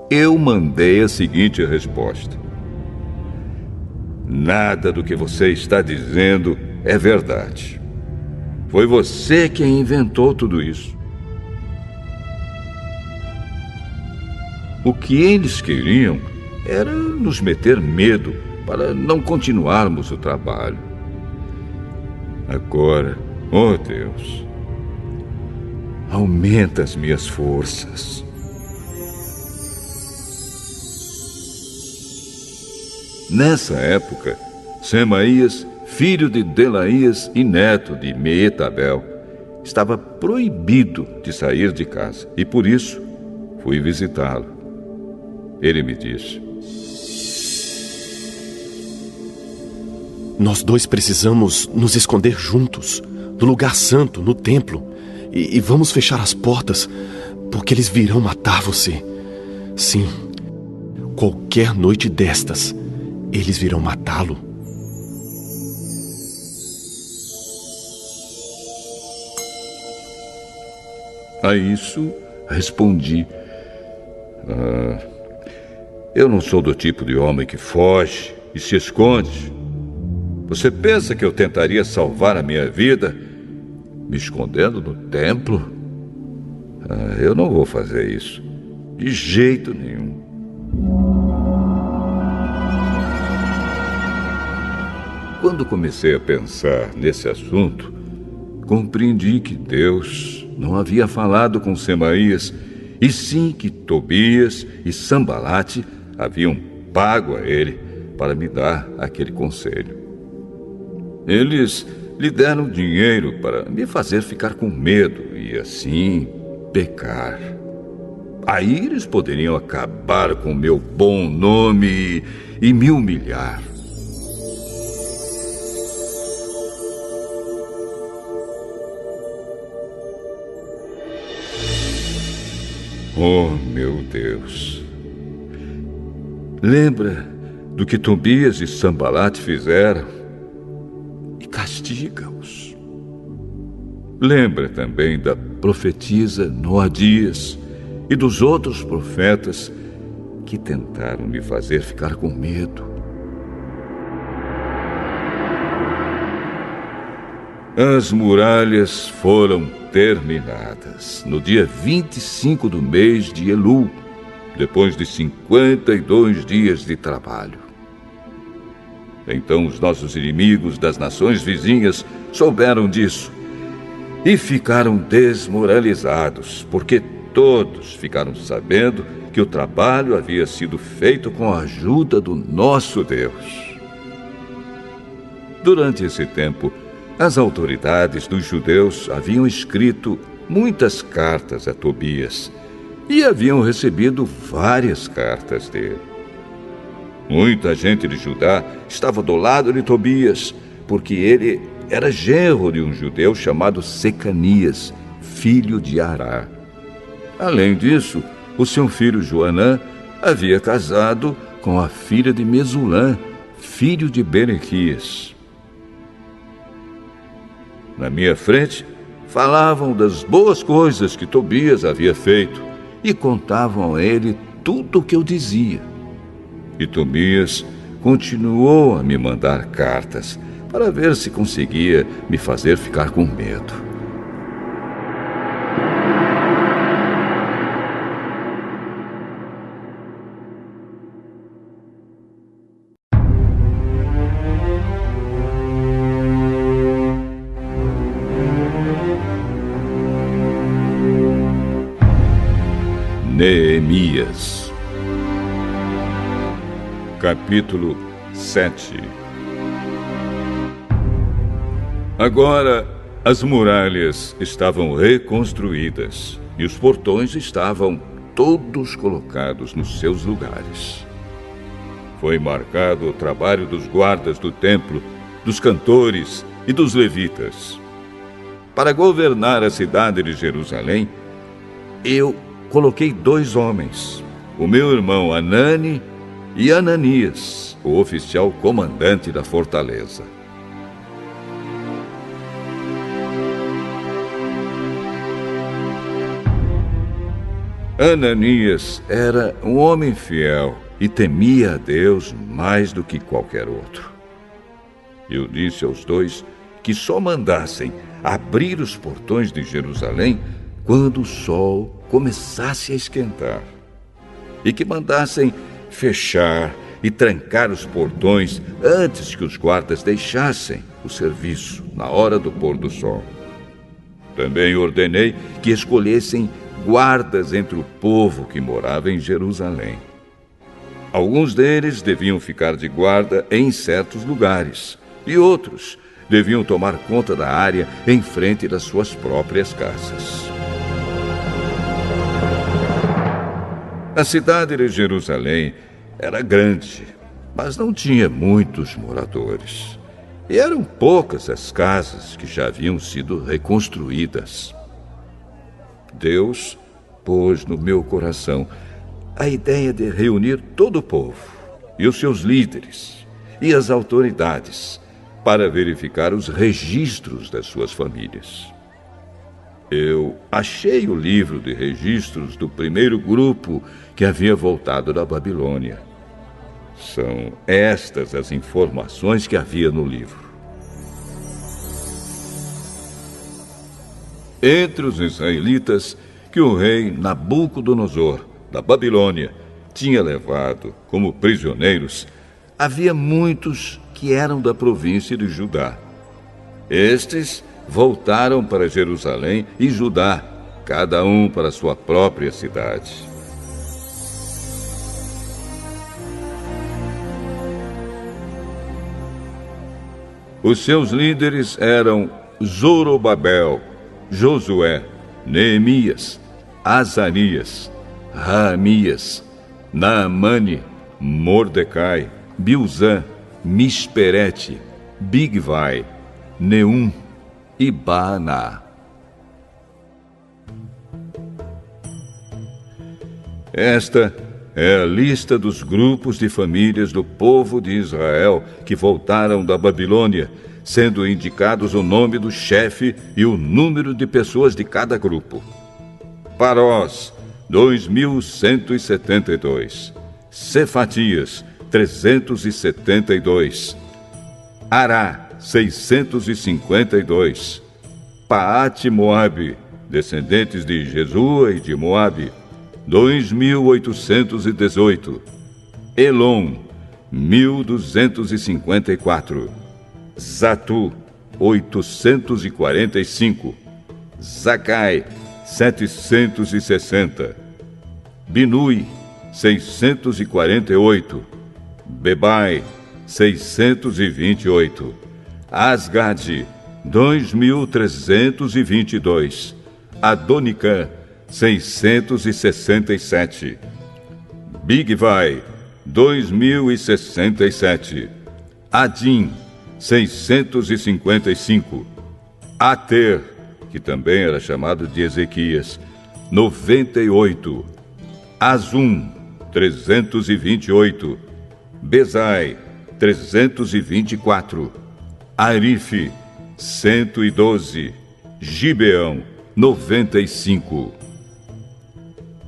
Eu mandei a seguinte resposta: Nada do que você está dizendo é verdade. Foi você quem inventou tudo isso. O que eles queriam era nos meter medo para não continuarmos o trabalho. Agora, oh Deus, aumenta as minhas forças. Nessa época, Semaías, filho de Delaías e neto de Meetabel, estava proibido de sair de casa e por isso fui visitá-lo. Ele me disse: nós dois precisamos nos esconder juntos, no lugar santo, no templo, e vamos fechar as portas, porque eles virão matar você. Sim, qualquer noite destas, eles virão matá-lo. A isso respondi: eu não sou do tipo de homem que foge e se esconde. Você pensa que eu tentaria salvar a minha vida me escondendo no templo? Eu não vou fazer isso, de jeito nenhum. Quando comecei a pensar nesse assunto, compreendi que Deus não havia falado com Semaías, e sim que Tobias e Sambalate haviam pago a ele para me dar aquele conselho. Eles lhe deram dinheiro para me fazer ficar com medo e assim pecar. Aí eles poderiam acabar com o meu bom nome e me humilhar. Oh, meu Deus! Lembra do que Tobias e Sambalate fizeram e castiga-os. Lembra também da profetisa Noadias e dos outros profetas que tentaram me fazer ficar com medo. As muralhas foram terminadas no dia 25 do mês de Elul, depois de 52 dias de trabalho. Então os nossos inimigos das nações vizinhas souberam disso e ficaram desmoralizados, porque todos ficaram sabendo que o trabalho havia sido feito com a ajuda do nosso Deus. Durante esse tempo, as autoridades dos judeus haviam escrito muitas cartas a Tobias e haviam recebido várias cartas dele. Muita gente de Judá estava do lado de Tobias, porque ele era genro de um judeu chamado Secanias, filho de Ará. Além disso, o seu filho Joanã havia casado com a filha de Mesulã, filho de Berequias. Na minha frente, falavam das boas coisas que Tobias havia feito e contavam a ele tudo o que eu dizia. E Tobias continuou a me mandar cartas para ver se conseguia me fazer ficar com medo. Neemias, capítulo 7. Agora as muralhas estavam reconstruídas e os portões estavam todos colocados nos seus lugares. Foi marcado o trabalho dos guardas do templo, dos cantores e dos levitas. Para governar a cidade de Jerusalém, eu coloquei 2 homens, o meu irmão Anani e Ananias, o oficial comandante da fortaleza. Ananias era um homem fiel e temia a Deus mais do que qualquer outro. Eu disse aos dois que só mandassem abrir os portões de Jerusalém quando o sol começasse a esquentar, e que mandassem fechar e trancar os portões antes que os guardas deixassem o serviço na hora do pôr do sol. Também ordenei que escolhessem guardas entre o povo que morava em Jerusalém. Alguns deles deviam ficar de guarda em certos lugares, e outros deviam tomar conta da área em frente das suas próprias casas. A cidade de Jerusalém era grande, mas não tinha muitos moradores. E eram poucas as casas que já haviam sido reconstruídas. Deus pôs no meu coração a ideia de reunir todo o povo, e os seus líderes, e as autoridades, para verificar os registros das suas famílias. Eu achei o livro de registros do primeiro grupo que havia voltado da Babilônia. São estas as informações que havia no livro. Entre os israelitas que o rei Nabucodonosor, da Babilônia, tinha levado como prisioneiros, havia muitos que eram da província de Judá. Estes voltaram para Jerusalém e Judá, cada um para sua própria cidade. Os seus líderes eram Zorobabel, Josué, Neemias, Azarias, Raamias, Naamane, Mordecai, Bilzã, Misperete, Bigvai, Neum e Baaná. Esta é a lista dos grupos de famílias do povo de Israel que voltaram da Babilônia, sendo indicados o nome do chefe e o número de pessoas de cada grupo. Parós, 2.172. Cefatias, 372. Ará, 652. Paate Moabe, descendentes de Jesua e de Moabe, 2.818. Elon, 1.254. Zatu, 845. Zacai, 760. Binui, 648. Bebai, 628. Asgade, 2.322. Adonicã, 667. Bigvai, 2.067. Adim, 655. Ater, que também era chamado de Ezequias, 98. Azum, 328. Bezai, 324. Arife, 112. Gibeão, 95.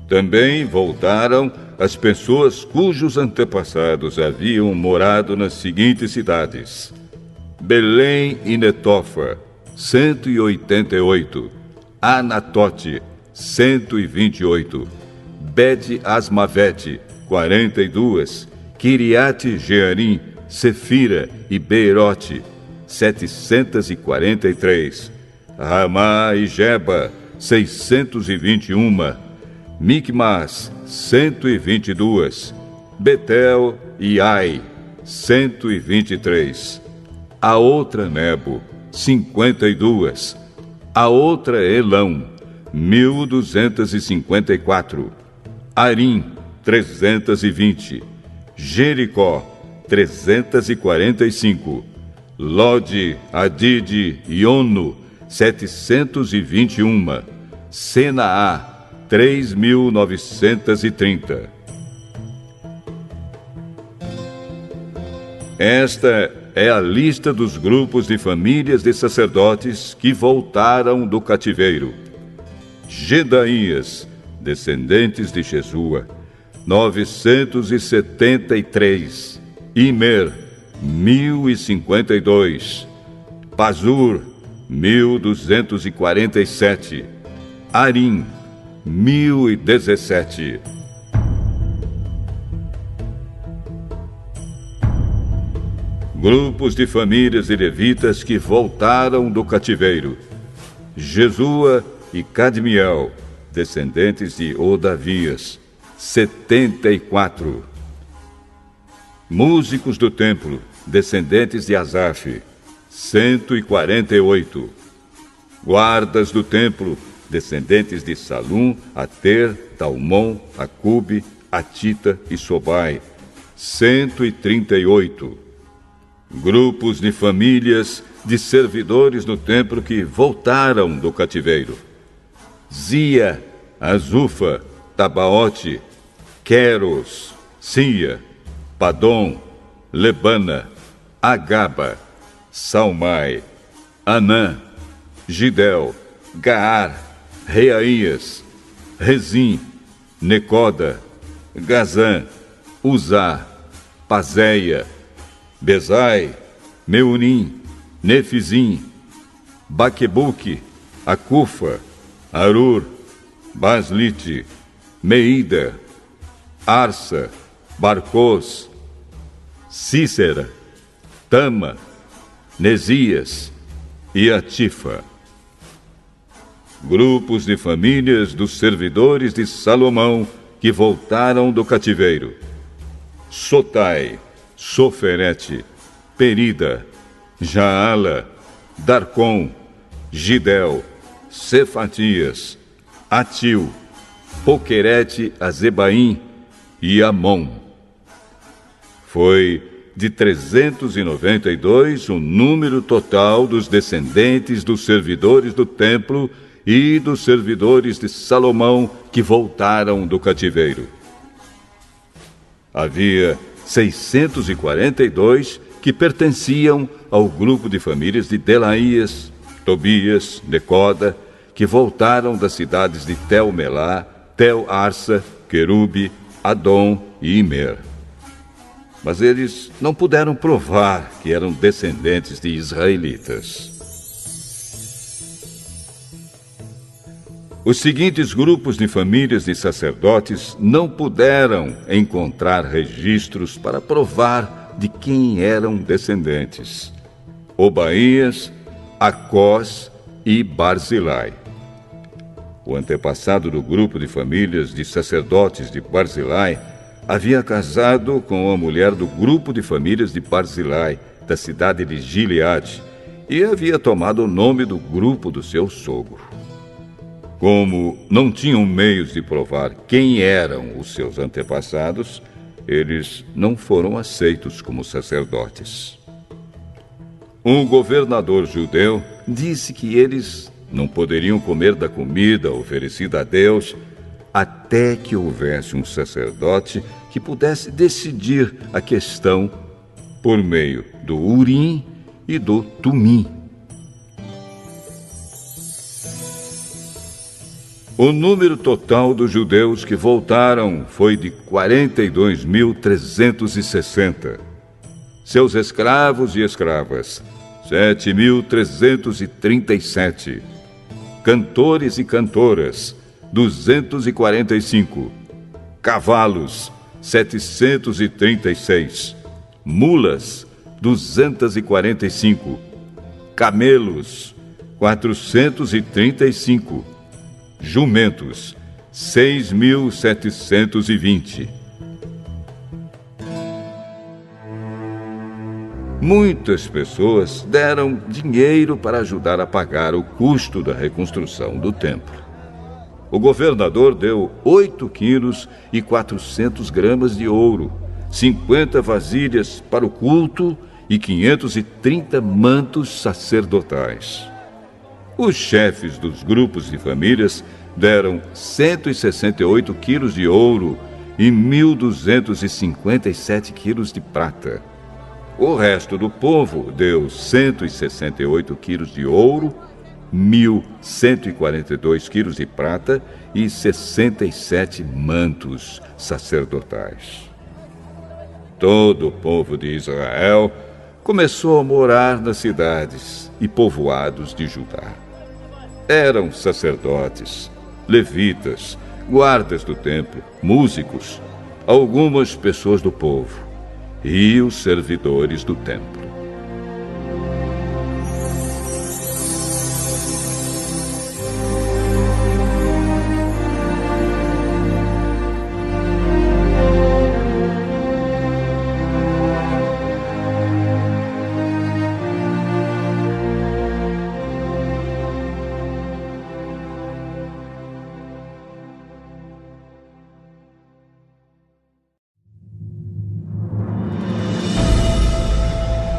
Também voltaram as pessoas cujos antepassados haviam morado nas seguintes cidades: Belém e Netofa, 188. Anatote, 128. Bet-Asmavete, 42. Kiriate Jearim, Sefira e Beirote, 743. Ramá e Geba, 621. Micmas, 122. Betel e Ai, 123. A outra Nebo, 52. A outra Elão, 1.254. Arim, 320. Jericó, 345. Lode, Adide e Ono, 721. Senaá, 3.930. Esta é a lista dos grupos de famílias de sacerdotes que voltaram do cativeiro. Gedaías, descendentes de Jesua, 973. Imer, 1052. Pazur, 1247. Arim, 1017. Grupos de famílias de levitas que voltaram do cativeiro: Jesua e Cadmiel, descendentes de Odavias, 74. Músicos do templo, descendentes de Asaf, 148. Guardas do templo, descendentes de Salum, Ater, Talmon, Acube, Atita e Sobai, 138. Grupos de famílias de servidores no templo que voltaram do cativeiro: Zia, Azufa, Tabaote, Queros, Sia, Padom, Lebana, Agaba, Salmai, Anã, Gidel, Gaar, Reaías, Rezim, Necoda, Gazã, Uzá, Pazéia, Bezai, Meunim, Nefizim, Baquebuque, Acufa, Arur, Baslite, Meida, Arsa, Barcos, Cícera, Tama, Nesias e Atifa. Grupos de famílias dos servidores de Salomão que voltaram do cativeiro: Sotai, Soferete, Perida, Jaala, Darcom, Gidel, Cefatias, Atil, Poquerete, Azebaim e Amon. Foi de 392 o número total dos descendentes dos servidores do templo e dos servidores de Salomão que voltaram do cativeiro. Havia 642 que pertenciam ao grupo de famílias de Delaías, Tobias, Necoda, que voltaram das cidades de Tel-Melá, Tel-Arsa, Querube, Adom e Imer. Mas eles não puderam provar que eram descendentes de israelitas. Os seguintes grupos de famílias de sacerdotes não puderam encontrar registros para provar de quem eram descendentes: Obaías, Acós e Barzilai. O antepassado do grupo de famílias de sacerdotes de Barzilai havia casado com a mulher do grupo de famílias de Barzilai, da cidade de Gileade, e havia tomado o nome do grupo do seu sogro. Como não tinham meios de provar quem eram os seus antepassados, eles não foram aceitos como sacerdotes. Um governador judeu disse que eles não poderiam comer da comida oferecida a Deus até que houvesse um sacerdote que pudesse decidir a questão por meio do Urim e do Tumim. O número total dos judeus que voltaram foi de 42.360. Seus escravos e escravas, 7.337. Cantores e cantoras, 245. Cavalos, 736. Mulas, 245. Camelos, 435. Jumentos, 6.720. Muitas pessoas deram dinheiro para ajudar a pagar o custo da reconstrução do templo. O governador deu 8 quilos e 400 gramas de ouro, 50 vasilhas para o culto e 530 mantos sacerdotais. Os chefes dos grupos de famílias deram 168 quilos de ouro e 1.257 quilos de prata. O resto do povo deu 168 quilos de ouro, 1.142 quilos de prata e 67 mantos sacerdotais. Todo o povo de Israel começou a morar nas cidades e povoados de Judá. Eram sacerdotes, levitas, guardas do templo, músicos, algumas pessoas do povo e os servidores do templo.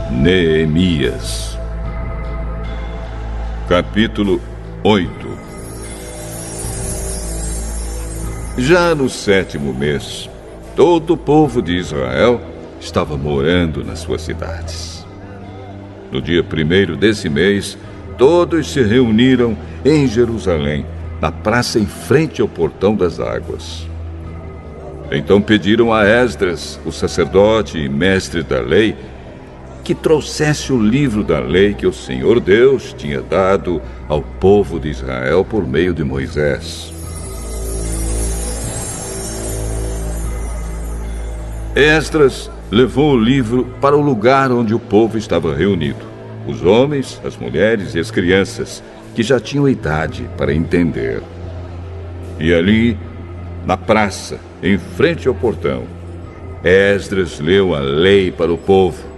Neemias. Capítulo 8. Já no 7º mês, todo o povo de Israel estava morando nas suas cidades. No dia 1º desse mês, todos se reuniram em Jerusalém, na praça em frente ao Portão das Águas. Então pediram a Esdras, o sacerdote e mestre da lei, que trouxesse o livro da lei que o Senhor Deus tinha dado ao povo de Israel por meio de Moisés. Esdras levou o livro para o lugar onde o povo estava reunido, os homens, as mulheres e as crianças, que já tinham idade para entender. E ali, na praça, em frente ao portão, Esdras leu a lei para o povo,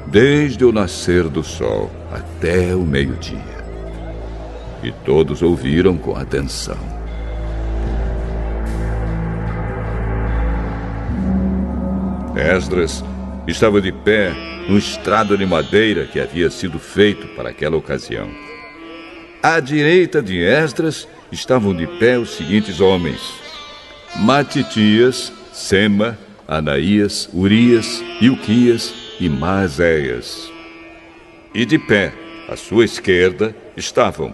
desde o nascer do sol até o meio-dia. E todos ouviram com atenção. Esdras estava de pé no estrado de madeira que havia sido feito para aquela ocasião. À direita de Esdras estavam de pé os seguintes homens: Matitias, Sema, Anaías, Urias, Ilquias e Maazéias. E de pé, à sua esquerda, estavam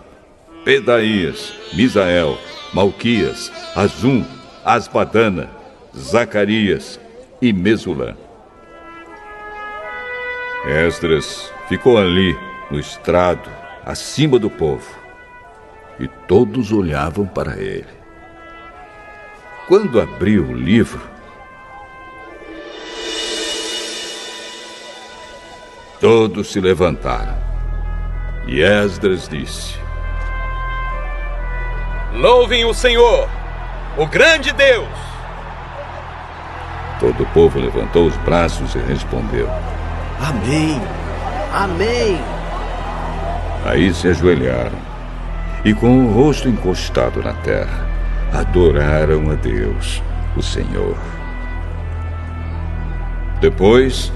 Pedaías, Misael, Malquias, Azum, Asbadana, Zacarias e Mesulã. Esdras ficou ali, no estrado, acima do povo, e todos olhavam para ele. Quando abriu o livro, todos se levantaram. E Esdras disse: Louvem o Senhor, o grande Deus! Todo o povo levantou os braços e respondeu: Amém! Amém! Aí se ajoelharam e, com o rosto encostado na terra, adoraram a Deus, o Senhor. Depois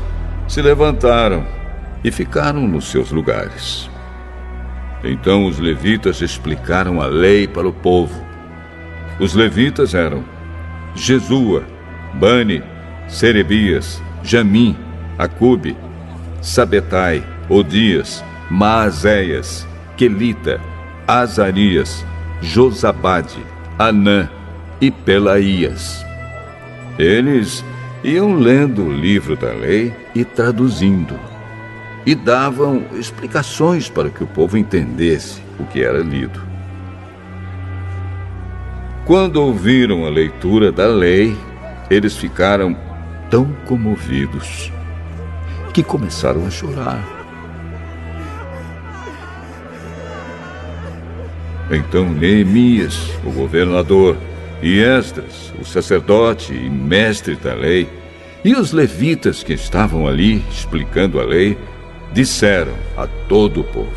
se levantaram e ficaram nos seus lugares. Então os levitas explicaram a lei para o povo. Os levitas eram Jesua, Bani, Serebias, Jamim, Acube, Sabetai, Odias, Maazéias, Quelita, Azarias, Josabade, Anã e Pelaías. Eles iam lendo o livro da lei e traduzindo, e davam explicações para que o povo entendesse o que era lido. Quando ouviram a leitura da lei, eles ficaram tão comovidos que começaram a chorar. Então Neemias, o governador, e Esdras, o sacerdote e mestre da lei, e os levitas que estavam ali explicando a lei, disseram a todo o povo: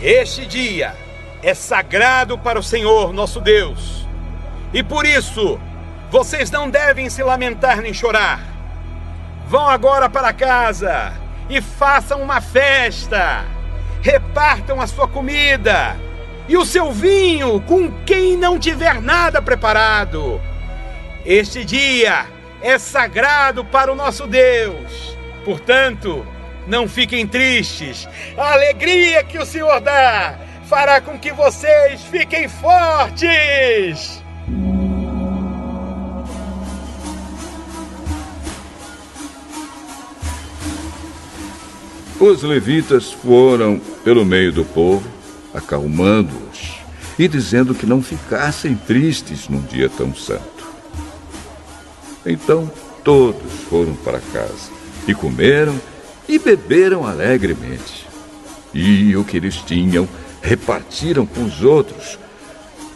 Este dia é sagrado para o Senhor nosso Deus, e por isso vocês não devem se lamentar nem chorar. Vão agora para casa e façam uma festa. Repartam a sua comida e o seu vinho com quem não tiver nada preparado. Este dia é sagrado para o nosso Deus. Portanto, não fiquem tristes. A alegria que o Senhor dá fará com que vocês fiquem fortes. Os levitas foram pelo meio do povo, acalmando-os e dizendo que não ficassem tristes num dia tão santo. Então todos foram para casa e comeram e beberam alegremente. E o que eles tinham repartiram com os outros,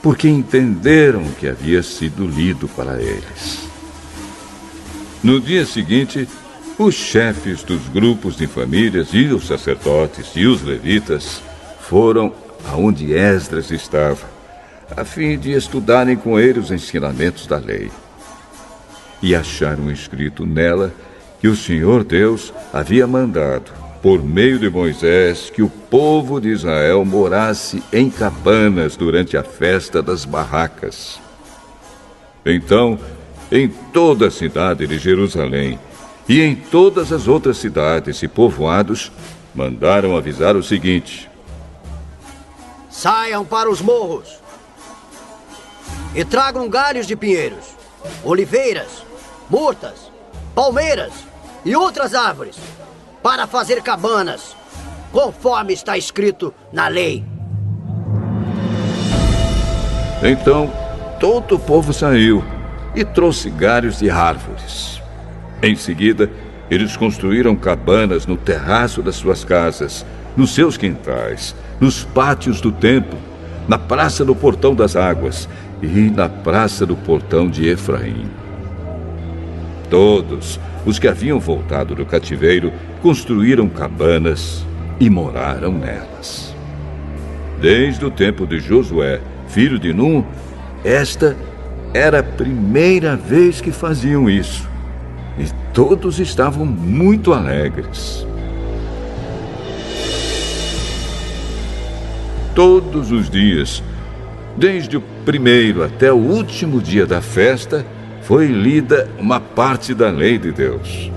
porque entenderam o que havia sido lido para eles. No dia seguinte, os chefes dos grupos de famílias e os sacerdotes e os levitas foram aonde Esdras estava, a fim de estudarem com ele os ensinamentos da lei. E acharam escrito nela que o Senhor Deus havia mandado, por meio de Moisés, que o povo de Israel morasse em cabanas durante a festa das barracas. Então, em toda a cidade de Jerusalém e em todas as outras cidades e povoados, mandaram avisar o seguinte: saiam para os morros e tragam galhos de pinheiros, oliveiras, murtas, palmeiras e outras árvores, para fazer cabanas, conforme está escrito na lei. Então, todo o povo saiu e trouxe galhos de árvores. Em seguida, eles construíram cabanas no terraço das suas casas, nos seus quintais, nos pátios do templo, na praça do Portão das Águas e na praça do Portão de Efraim. Todos os que haviam voltado do cativeiro construíram cabanas e moraram nelas. Desde o tempo de Josué, filho de Num, esta era a primeira vez que faziam isso, e todos estavam muito alegres. Todos os dias, desde o primeiro até o último dia da festa, foi lida uma parte da lei de Deus.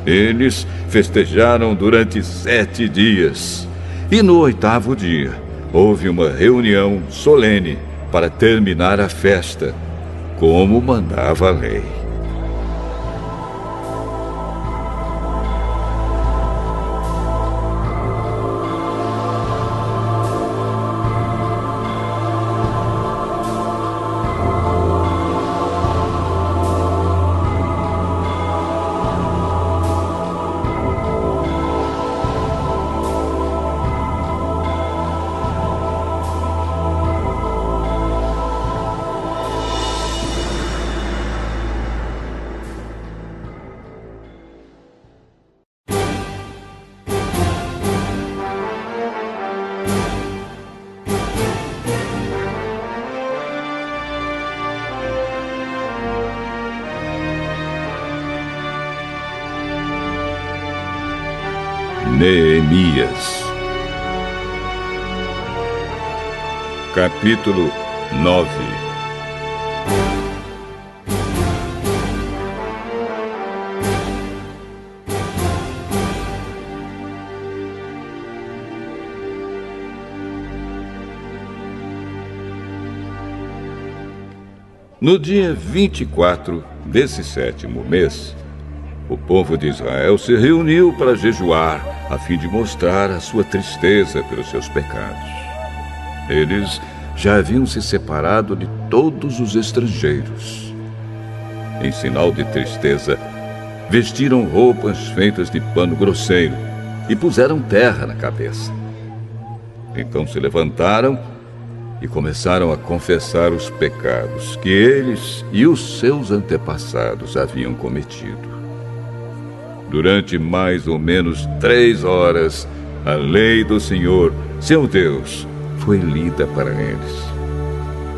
Eles festejaram durante 7 dias. E no 8º dia, houve uma reunião solene para terminar a festa, como mandava a lei. Neemias. Capítulo 9. No dia 24 desse 7º mês, o povo de Israel se reuniu para jejuar, a fim de mostrar a sua tristeza pelos seus pecados. Eles já haviam se separado de todos os estrangeiros. Em sinal de tristeza, vestiram roupas feitas de pano grosseiro e puseram terra na cabeça. Então se levantaram e começaram a confessar os pecados que eles e os seus antepassados haviam cometido. Durante mais ou menos 3 horas, a lei do Senhor, seu Deus, foi lida para eles.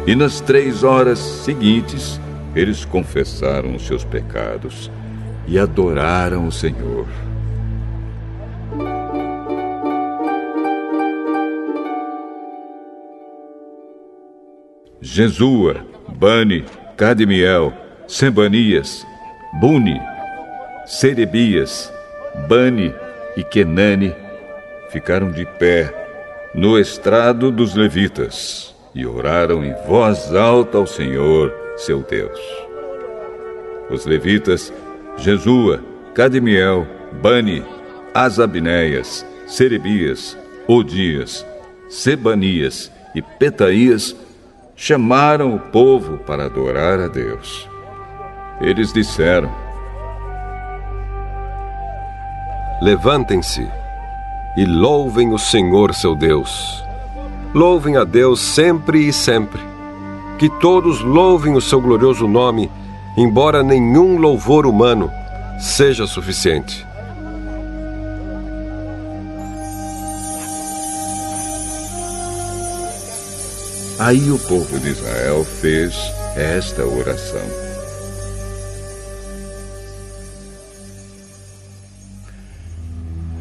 E nas 3 horas seguintes, eles confessaram os seus pecados e adoraram o Senhor. Jesua, Bani, Cadmiel, Sebanias, Buni, Serebias, Bani e Kenani ficaram de pé no estrado dos levitas e oraram em voz alta ao Senhor, seu Deus. Os levitas, Jesua, Cadmiel, Bani, Asabneias, Serebias, Odias, Sebanias e Petaías chamaram o povo para adorar a Deus. Eles disseram: levantem-se e louvem o Senhor seu Deus. Louvem a Deus sempre e sempre. Que todos louvem o seu glorioso nome, embora nenhum louvor humano seja suficiente. Aí o povo de Israel fez esta oração: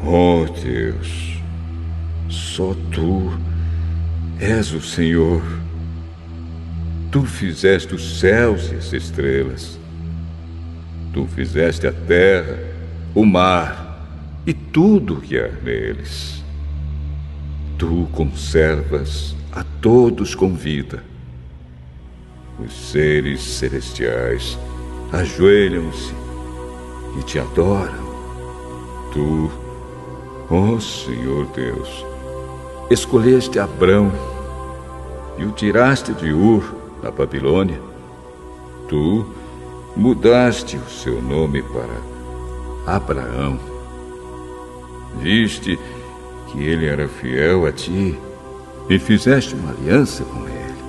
ó Deus, só Tu és o Senhor. Tu fizeste os céus e as estrelas. Tu fizeste a terra, o mar e tudo que há neles. Tu conservas a todos com vida. Os seres celestiais ajoelham-se e te adoram. Tu, ó Senhor Deus, escolheste Abrão e o tiraste de Ur, na Babilônia. Tu mudaste o seu nome para Abraão. Viste que ele era fiel a ti e fizeste uma aliança com ele.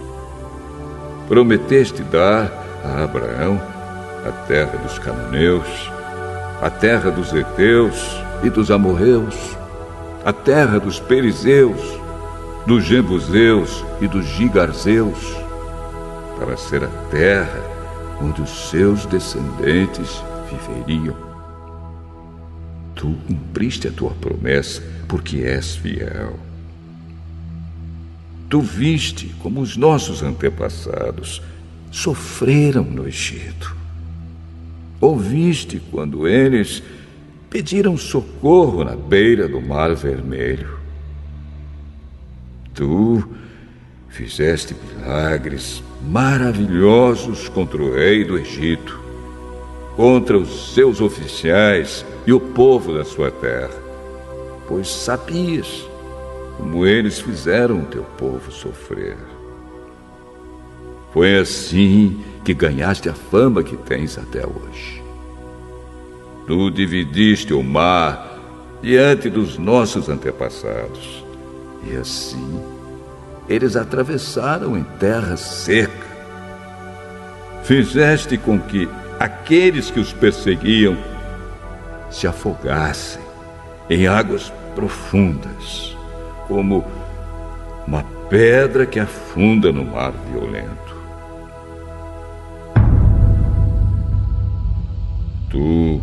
Prometeste dar a Abraão a terra dos cananeus, a terra dos heteus e dos amorreus, a terra dos perizeus, dos jebuseus e dos gigarzeus, para ser a terra onde os seus descendentes viveriam. Tu cumpriste a tua promessa, porque és fiel. Tu viste como os nossos antepassados sofreram no Egito. Ouviste quando eles pediram socorro na beira do Mar Vermelho. Tu fizeste milagres maravilhosos contra o rei do Egito, contra os seus oficiais e o povo da sua terra, pois sabias como eles fizeram o teu povo sofrer. Foi assim que ganhaste a fama que tens até hoje. Tu dividiste o mar diante dos nossos antepassados, e assim eles atravessaram em terra seca. Fizeste com que aqueles que os perseguiam se afogassem em águas profundas, como uma pedra que afunda no mar violento. Tu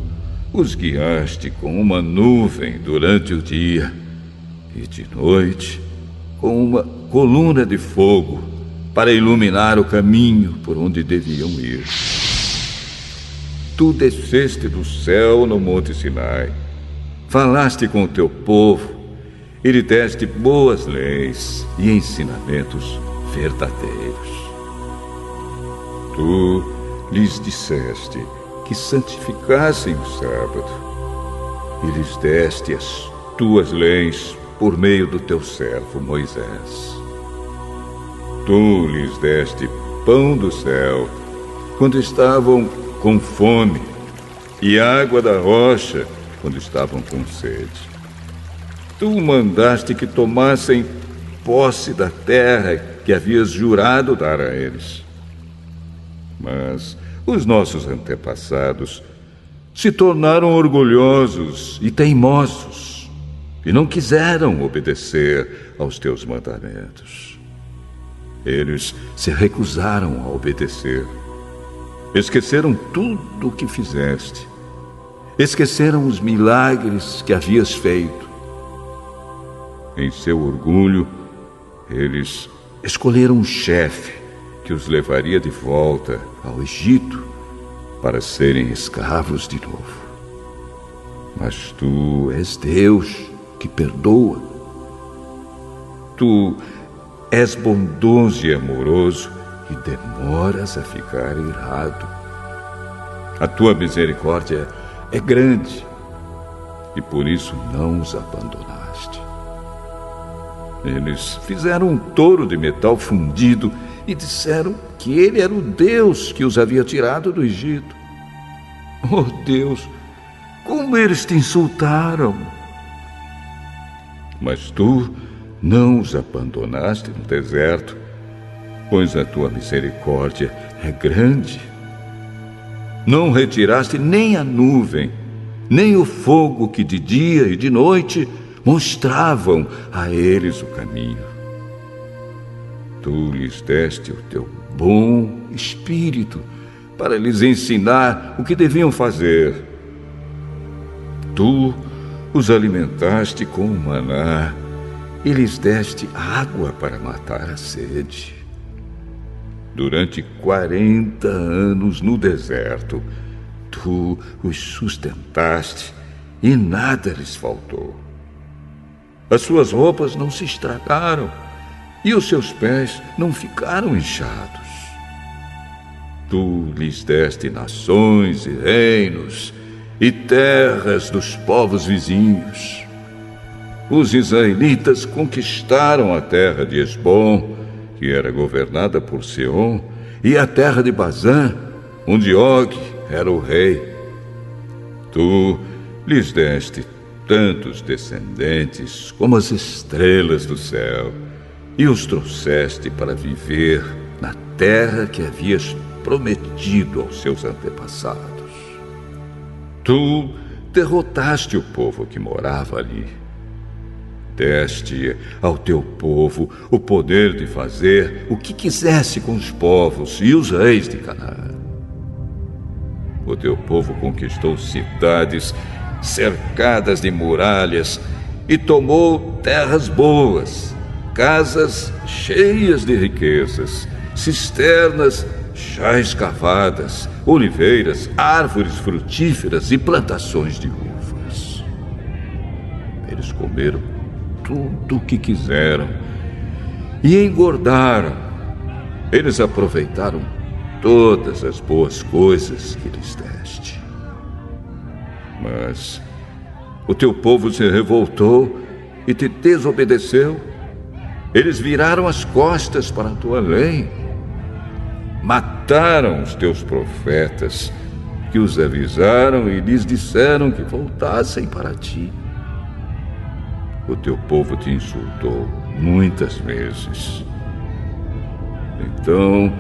os guiaste com uma nuvem durante o dia e de noite com uma coluna de fogo para iluminar o caminho por onde deviam ir. Tu desceste do céu no Monte Sinai, falaste com o teu povo e lhe deste boas leis e ensinamentos verdadeiros. Tu lhes disseste que santificassem o sábado e lhes deste as tuas leis por meio do teu servo Moisés. Tu lhes deste pão do céu quando estavam com fome e água da rocha quando estavam com sede. Tu mandaste que tomassem posse da terra que havias jurado dar a eles. Mas os nossos antepassados se tornaram orgulhosos e teimosos e não quiseram obedecer aos teus mandamentos. Eles se recusaram a obedecer. Esqueceram tudo o que fizeste. Esqueceram os milagres que havias feito. Em seu orgulho, eles escolheram um chefe que os levaria de volta ao Egito para serem escravos de novo. Mas tu és Deus que perdoa. Tu és bondoso e amoroso e demoras a ficar irado. A tua misericórdia é grande e por isso não os abandonaste. Eles fizeram um touro de metal fundido e disseram que ele era o Deus que os havia tirado do Egito. Oh Deus, como eles te insultaram! Mas tu não os abandonaste no deserto, pois a tua misericórdia é grande. Não retiraste nem a nuvem, nem o fogo que de dia e de noite mostravam a eles o caminho. Tu lhes deste o teu bom espírito para lhes ensinar o que deviam fazer. Tu os alimentaste com o maná e lhes deste água para matar a sede. Durante 40 anos no deserto, tu os sustentaste e nada lhes faltou. As suas roupas não se estragaram e os seus pés não ficaram inchados. Tu lhes deste nações e reinos e terras dos povos vizinhos. Os israelitas conquistaram a terra de Esbom, que era governada por Seom, e a terra de Bazã, onde Og era o rei. Tu lhes deste tantos descendentes como as estrelas do céu, e os trouxeste para viver na terra que havias prometido aos seus antepassados. Tu derrotaste o povo que morava ali. Deste ao teu povo o poder de fazer o que quisesse com os povos e os reis de Canaã. O teu povo conquistou cidades cercadas de muralhas e tomou terras boas, casas cheias de riquezas, cisternas já escavadas, oliveiras, árvores frutíferas e plantações de uvas. Eles comeram tudo o que quiseram e engordaram. Eles aproveitaram todas as boas coisas que lhes deste. Mas o teu povo se revoltou e te desobedeceu. Eles viraram as costas para a tua lei. Mataram os teus profetas, que os avisaram e lhes disseram que voltassem para ti. O teu povo te insultou muitas vezes. Então,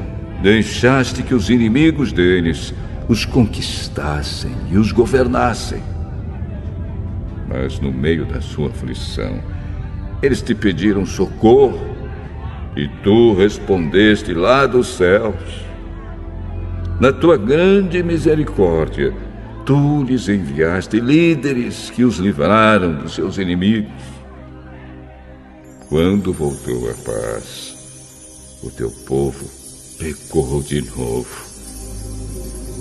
deixaste que os inimigos deles os conquistassem e os governassem. Mas no meio da sua aflição, eles te pediram socorro e tu respondeste lá dos céus. Na tua grande misericórdia, tu lhes enviaste líderes que os livraram dos seus inimigos. Quando voltou a paz, o teu povo pecou de novo.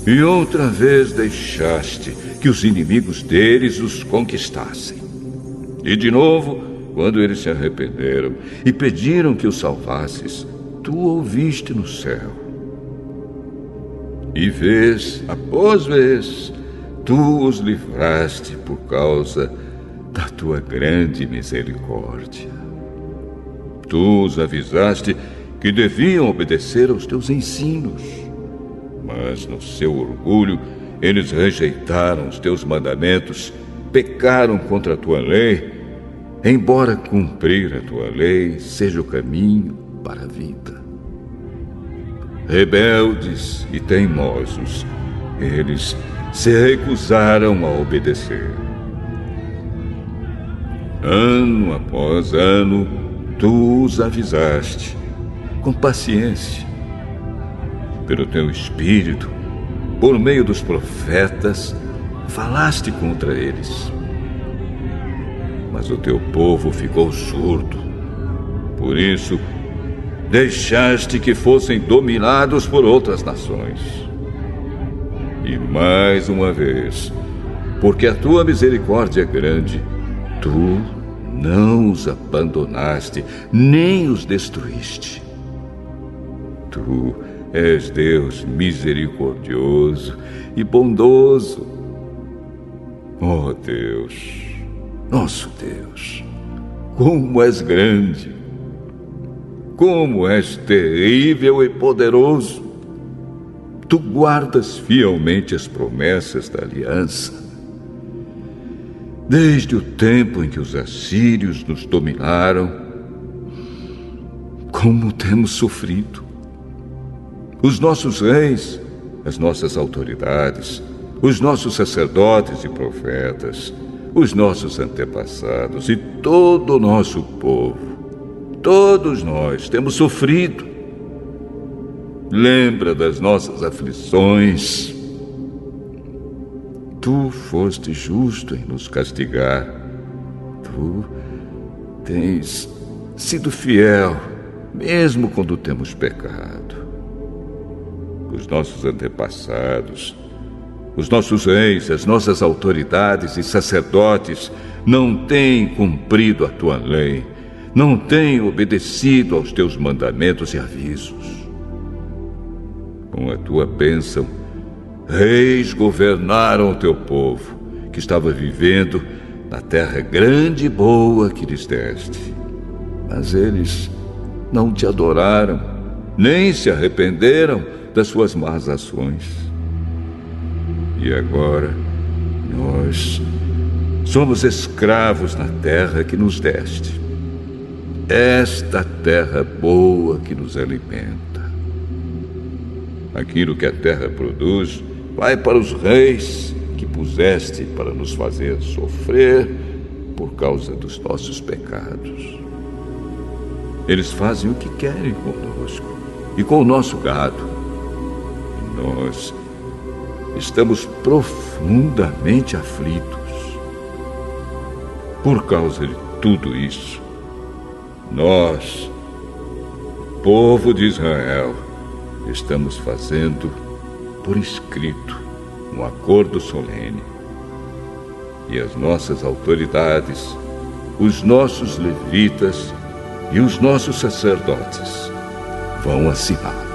E outra vez deixaste que os inimigos deles os conquistassem. E de novo, quando eles se arrependeram e pediram que os salvasses, tu ouviste no céu. E vez após vez, tu os livraste por causa da tua grande misericórdia. Tu os avisaste que deviam obedecer aos teus ensinos, mas no seu orgulho eles rejeitaram os teus mandamentos, pecaram contra a tua lei, embora cumprir a tua lei seja o caminho para a vida. Rebeldes e teimosos, eles se recusaram a obedecer. Ano após ano, tu os avisaste, com paciência. Pelo teu espírito, por meio dos profetas, falaste contra eles. Mas o teu povo ficou surdo. Por isso, deixaste que fossem dominados por outras nações. E mais uma vez, porque a tua misericórdia é grande, tu não os abandonaste, nem os destruíste. Tu és Deus misericordioso e bondoso. Oh Deus, nosso Deus, como és grande, como és terrível e poderoso. Tu guardas fielmente as promessas da aliança. Desde o tempo em que os assírios nos dominaram, como temos sofrido. Os nossos reis, as nossas autoridades, os nossos sacerdotes e profetas, os nossos antepassados e todo o nosso povo, todos nós temos sofrido. Lembra das nossas aflições. Tu foste justo em nos castigar. Tu tens sido fiel, mesmo quando temos pecado. Os nossos antepassados, os nossos reis, as nossas autoridades e sacerdotes não têm cumprido a tua lei, não têm obedecido aos teus mandamentos e avisos. Com a tua bênção, reis governaram o teu povo, que estava vivendo na terra grande e boa que lhes deste. Mas eles não te adoraram, nem se arrependeram das suas más ações. E agora, nós somos escravos na terra que nos deste. Esta terra boa que nos alimenta. Aquilo que a terra produz vai para os reis que puseste para nos fazer sofrer por causa dos nossos pecados. Eles fazem o que querem conosco e com o nosso gado. E nós estamos profundamente aflitos. Por causa de tudo isso, nós, o povo de Israel, estamos fazendo por escrito um acordo solene. E as nossas autoridades, os nossos levitas e os nossos sacerdotes vão assinar.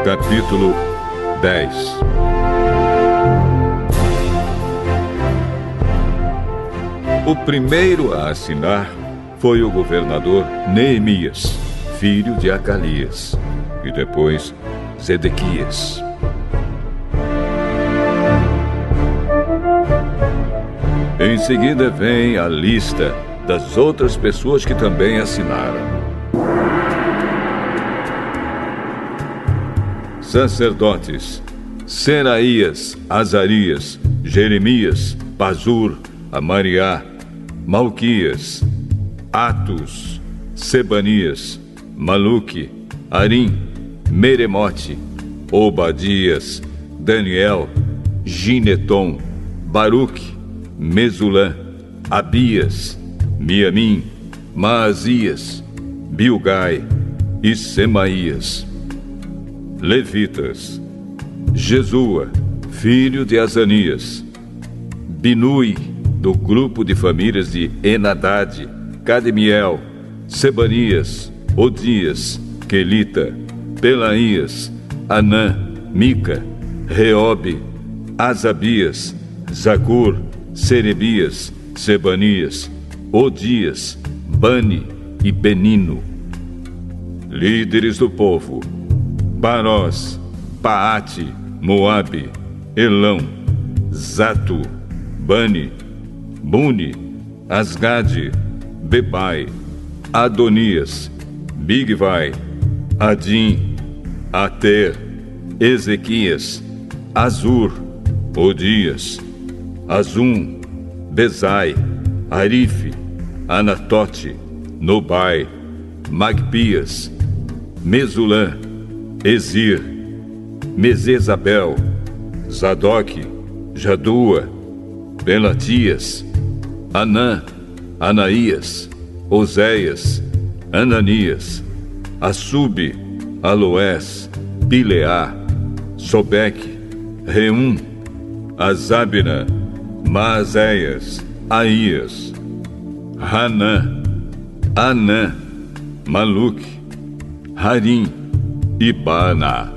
Capítulo 10. O primeiro a assinar foi o governador Neemias, filho de Acalias, e depois Zedequias. Em seguida vem a lista das outras pessoas que também assinaram. Sacerdotes: Seraías, Azarias, Jeremias, Pazur, Amariá, Malquias, Atus, Sebanias, Maluque, Arim, Meremote, Obadias, Daniel, Gineton, Baruque, Mesulã, Abias, Miamim, Maazias, Bilgai e Semaías. Levitas: Jesua, filho de Azanias, Binui, do grupo de famílias de Enadade, Cadmiel, Sebanias, Odias, Quelita, Pelaías, Anã, Mica, Reobe, Asabias, Zacur, Serebias, Sebanias, Odias, Bani e Benino. Líderes do povo: Barós, Paate, Moabe, Elão, Zato, Bani, Buni, Asgade, Bebai, Adonias, Bigvai, Adim, Ater, Ezequias, Azur, Odias, Azum, Bezai, Arife, Anatote, Nobai, Magpias, Mesulã, Ezir, Mesezabel, Zadok, Jadua, Belatias, Anã, Anaías, Oséias, Ananias, Assube, Aloés, Pileá, Sobeque, Reum, Azabina, Maazéias, Aías, Hanã, Anã, Maluque, Harim e Baana.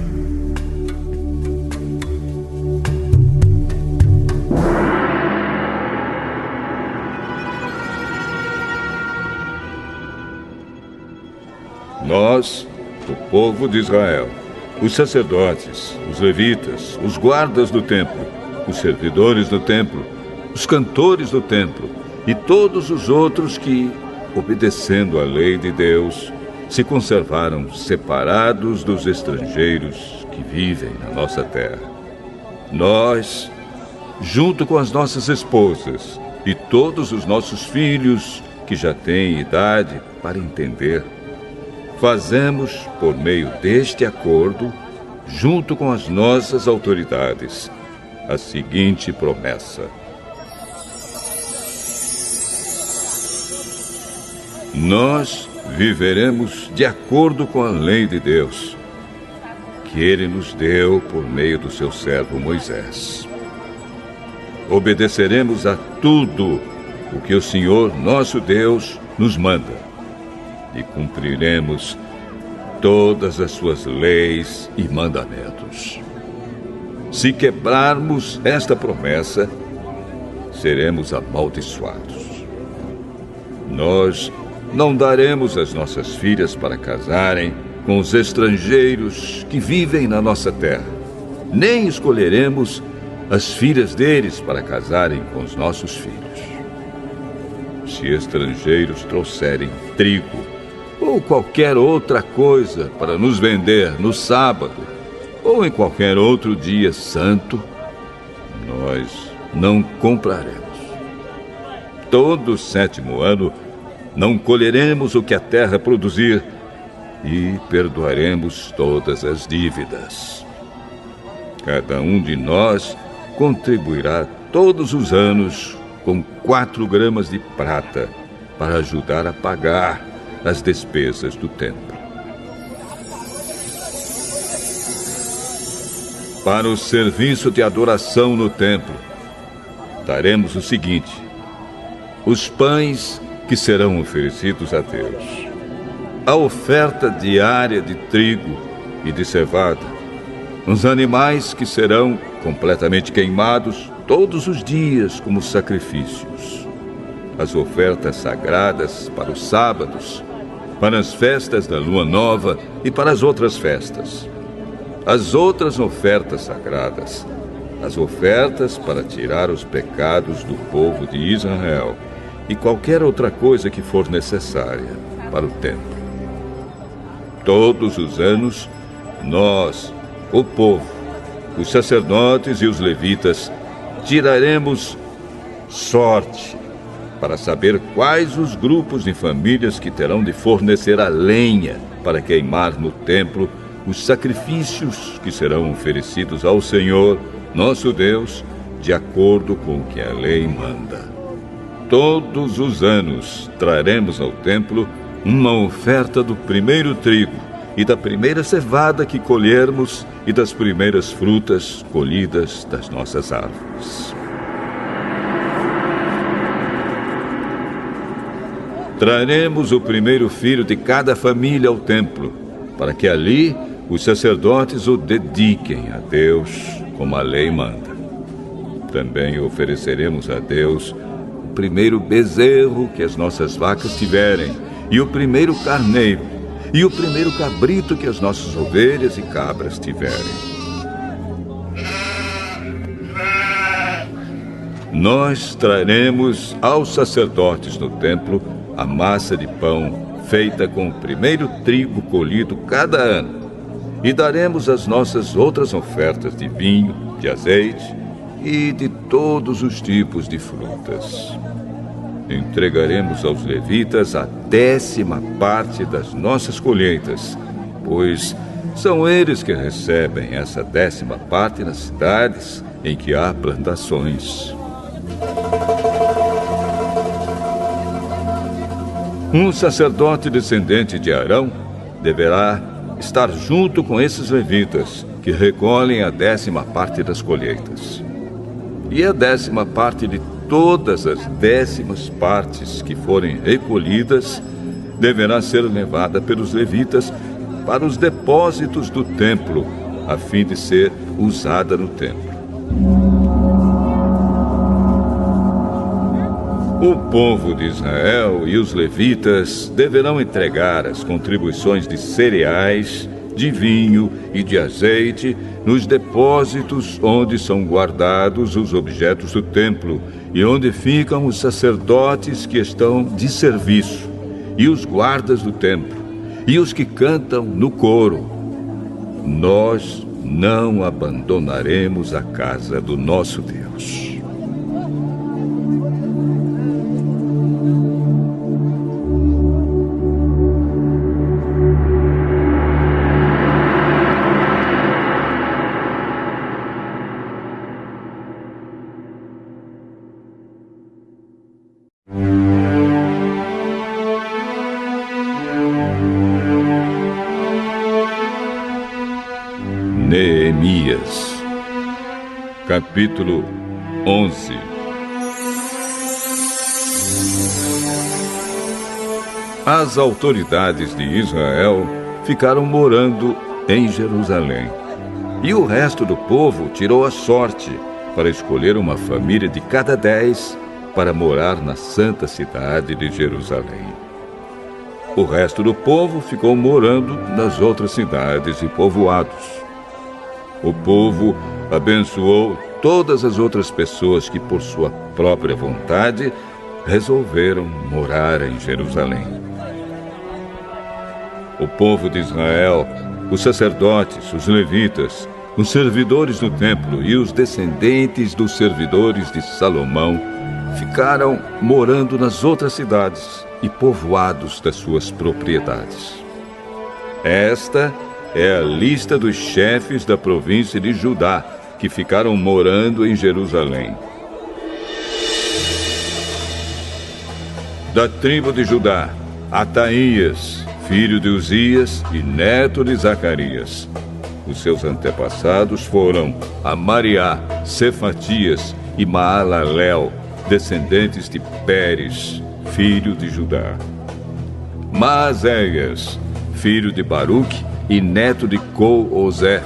Nós, o povo de Israel, os sacerdotes, os levitas, os guardas do templo, os servidores do templo, os cantores do templo e todos os outros que, obedecendo à lei de Deus, se conservaram separados dos estrangeiros que vivem na nossa terra. Nós, junto com as nossas esposas e todos os nossos filhos que já têm idade para entender, fazemos, por meio deste acordo, junto com as nossas autoridades, a seguinte promessa: nós viveremos de acordo com a lei de Deus, que Ele nos deu por meio do seu servo Moisés. Obedeceremos a tudo o que o Senhor, nosso Deus, nos manda, e cumpriremos todas as suas leis e mandamentos. Se quebrarmos esta promessa, seremos amaldiçoados. Nós não daremos as nossas filhas para casarem com os estrangeiros que vivem na nossa terra, nem escolheremos as filhas deles para casarem com os nossos filhos. Se estrangeiros trouxerem trigo ou qualquer outra coisa para nos vender no sábado ou em qualquer outro dia santo, nós não compraremos. Todo o 7º ano não colheremos o que a terra produzir e perdoaremos todas as dívidas. Cada um de nós contribuirá todos os anos com 4 gramas de prata para ajudar a pagar as despesas do templo. Para o serviço de adoração no templo, daremos o seguinte: os pães que serão oferecidos a Deus, a oferta diária de trigo e de cevada, os animais que serão completamente queimados todos os dias como sacrifícios, as ofertas sagradas para os sábados, para as festas da lua nova e para as outras festas, as outras ofertas sagradas, as ofertas para tirar os pecados do povo de Israel e qualquer outra coisa que for necessária para o templo. Todos os anos, nós, o povo, os sacerdotes e os levitas, tiraremos sorte para saber quais os grupos de famílias que terão de fornecer a lenha para queimar no templo os sacrifícios que serão oferecidos ao Senhor, nosso Deus, de acordo com o que a lei manda. Todos os anos traremos ao templo uma oferta do primeiro trigo e da primeira cevada que colhermos e das primeiras frutas colhidas das nossas árvores. Traremos o primeiro filho de cada família ao templo, para que ali os sacerdotes o dediquem a Deus, como a lei manda. Também ofereceremos a Deus o primeiro bezerro que as nossas vacas tiverem, e o primeiro carneiro, e o primeiro cabrito que as nossas ovelhas e cabras tiverem. Nós traremos aos sacerdotes no templo a massa de pão feita com o primeiro trigo colhido cada ano, e daremos as nossas outras ofertas de vinho, de azeite e de todos os tipos de frutas. Entregaremos aos levitas a 10ª parte das nossas colheitas, pois São eles que recebem essa 10ª parte nas cidades em que há plantações. Um sacerdote descendente de Arão deverá estar junto com esses levitas que recolhem a 10ª parte das colheitas. E a 10ª parte de todas as 10ª partes que forem recolhidas deverá ser levada pelos levitas para os depósitos do templo, a fim de ser usada no templo. O povo de Israel e os levitas deverão entregar as contribuições de cereais, de vinho e de azeite nos depósitos onde são guardados os objetos do templo e onde ficam os sacerdotes que estão de serviço, e os guardas do templo, e os que cantam no coro. Nós não abandonaremos a casa do nosso Deus. Neemias, capítulo 11. As autoridades de Israel ficaram morando em Jerusalém, e o resto do povo tirou a sorte para escolher uma família de cada 10 para morar na santa cidade de Jerusalém. O resto do povo ficou morando nas outras cidades e povoados. O povo abençoou todas as outras pessoas que, por sua própria vontade, resolveram morar em Jerusalém. O povo de Israel, os sacerdotes, os levitas, os servidores do templo e os descendentes dos servidores de Salomão ficaram morando nas outras cidades e povoados das suas propriedades. Esta é a lista dos chefes da província de Judá que ficaram morando em Jerusalém. Da tribo de Judá, Ataías, filho de Uzias e neto de Zacarias. Os seus antepassados foram Amariá, Cefatias e Maalalel, descendentes de Pérez, filho de Judá. Maazéias, filho de Baruque e neto de Col-Ozé.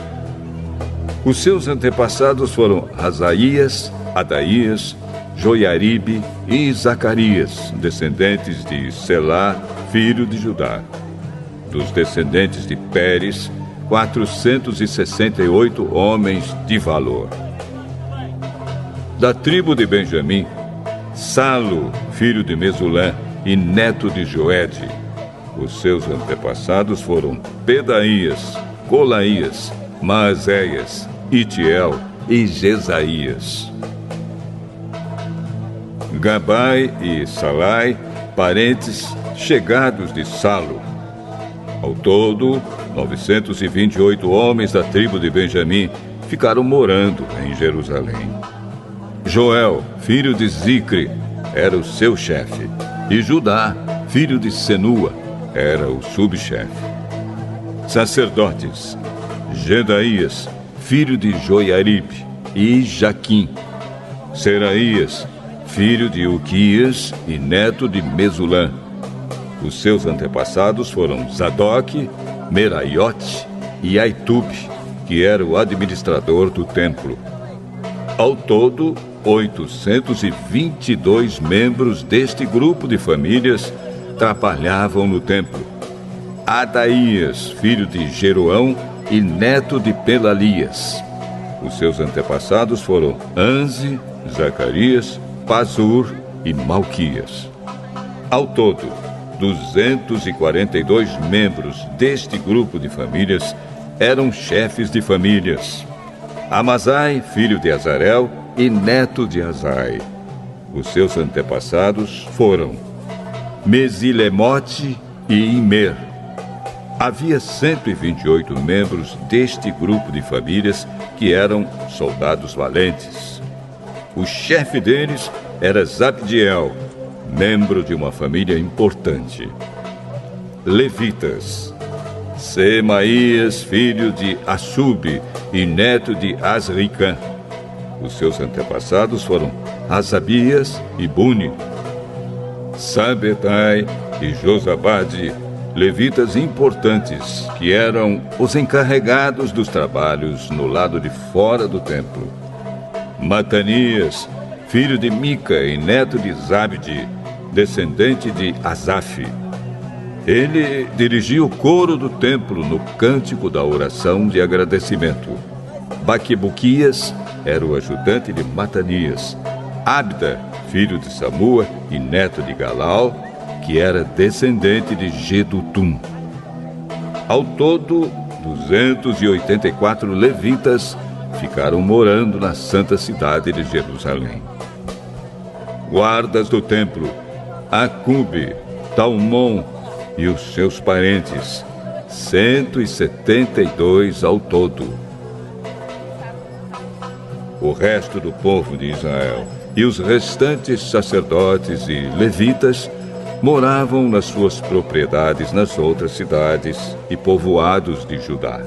Os seus antepassados foram Asaías, Adaías, Joiaribe e Zacarias, descendentes de Selá, filho de Judá. Dos descendentes de Pérez, 468 homens de valor. Da tribo de Benjamim, Salo, filho de Mesulã e neto de Joede. Os seus antepassados foram Pedaías, Colaías, Maazéias, Itiel e Jesaías. Gabai e Salai, parentes chegados de Salo. Ao todo, 928 homens da tribo de Benjamim ficaram morando em Jerusalém. Joel, filho de Zicre, era o seu chefe, e Judá, filho de Senua, era o subchefe. Sacerdotes: Jedaías, filho de Joiaribe, e Jaquim. Seraías, filho de Uquias e neto de Mesulã. Os seus antepassados foram Zadoque, Meraiote e Aitube, que era o administrador do templo. Ao todo, 822 membros deste grupo de famílias trabalhavam no templo. Adaías, filho de Jeroão e neto de Pelalias. Os seus antepassados foram Anze, Zacarias, Pazur e Malquias. Ao todo, 242 membros deste grupo de famílias eram chefes de famílias. Amazai, filho de Azarel e neto de Azai. Os seus antepassados foram Mesilemote e Imer. Havia 128 membros deste grupo de famílias que eram soldados valentes. O chefe deles era Zabdiel, membro de uma família importante. Levitas: Semaías, filho de Assub e neto de Azricã. Os seus antepassados foram Asabias e Buni. Sabetai e Josabade, levitas importantes, que eram os encarregados dos trabalhos no lado de fora do templo. Matanias, filho de Mica e neto de Zabde, descendente de Asaf. Ele dirigia o coro do templo no cântico da oração de agradecimento. Baquebuquias era o ajudante de Matanias. Abda, filho de Samua e neto de Galal, que era descendente de Gedutum. Ao todo, 284 levitas ficaram morando na santa cidade de Jerusalém. Guardas do templo: Acube, Talmon e os seus parentes, 172 ao todo. O resto do povo de Israel e os restantes sacerdotes e levitas moravam nas suas propriedades nas outras cidades e povoados de Judá.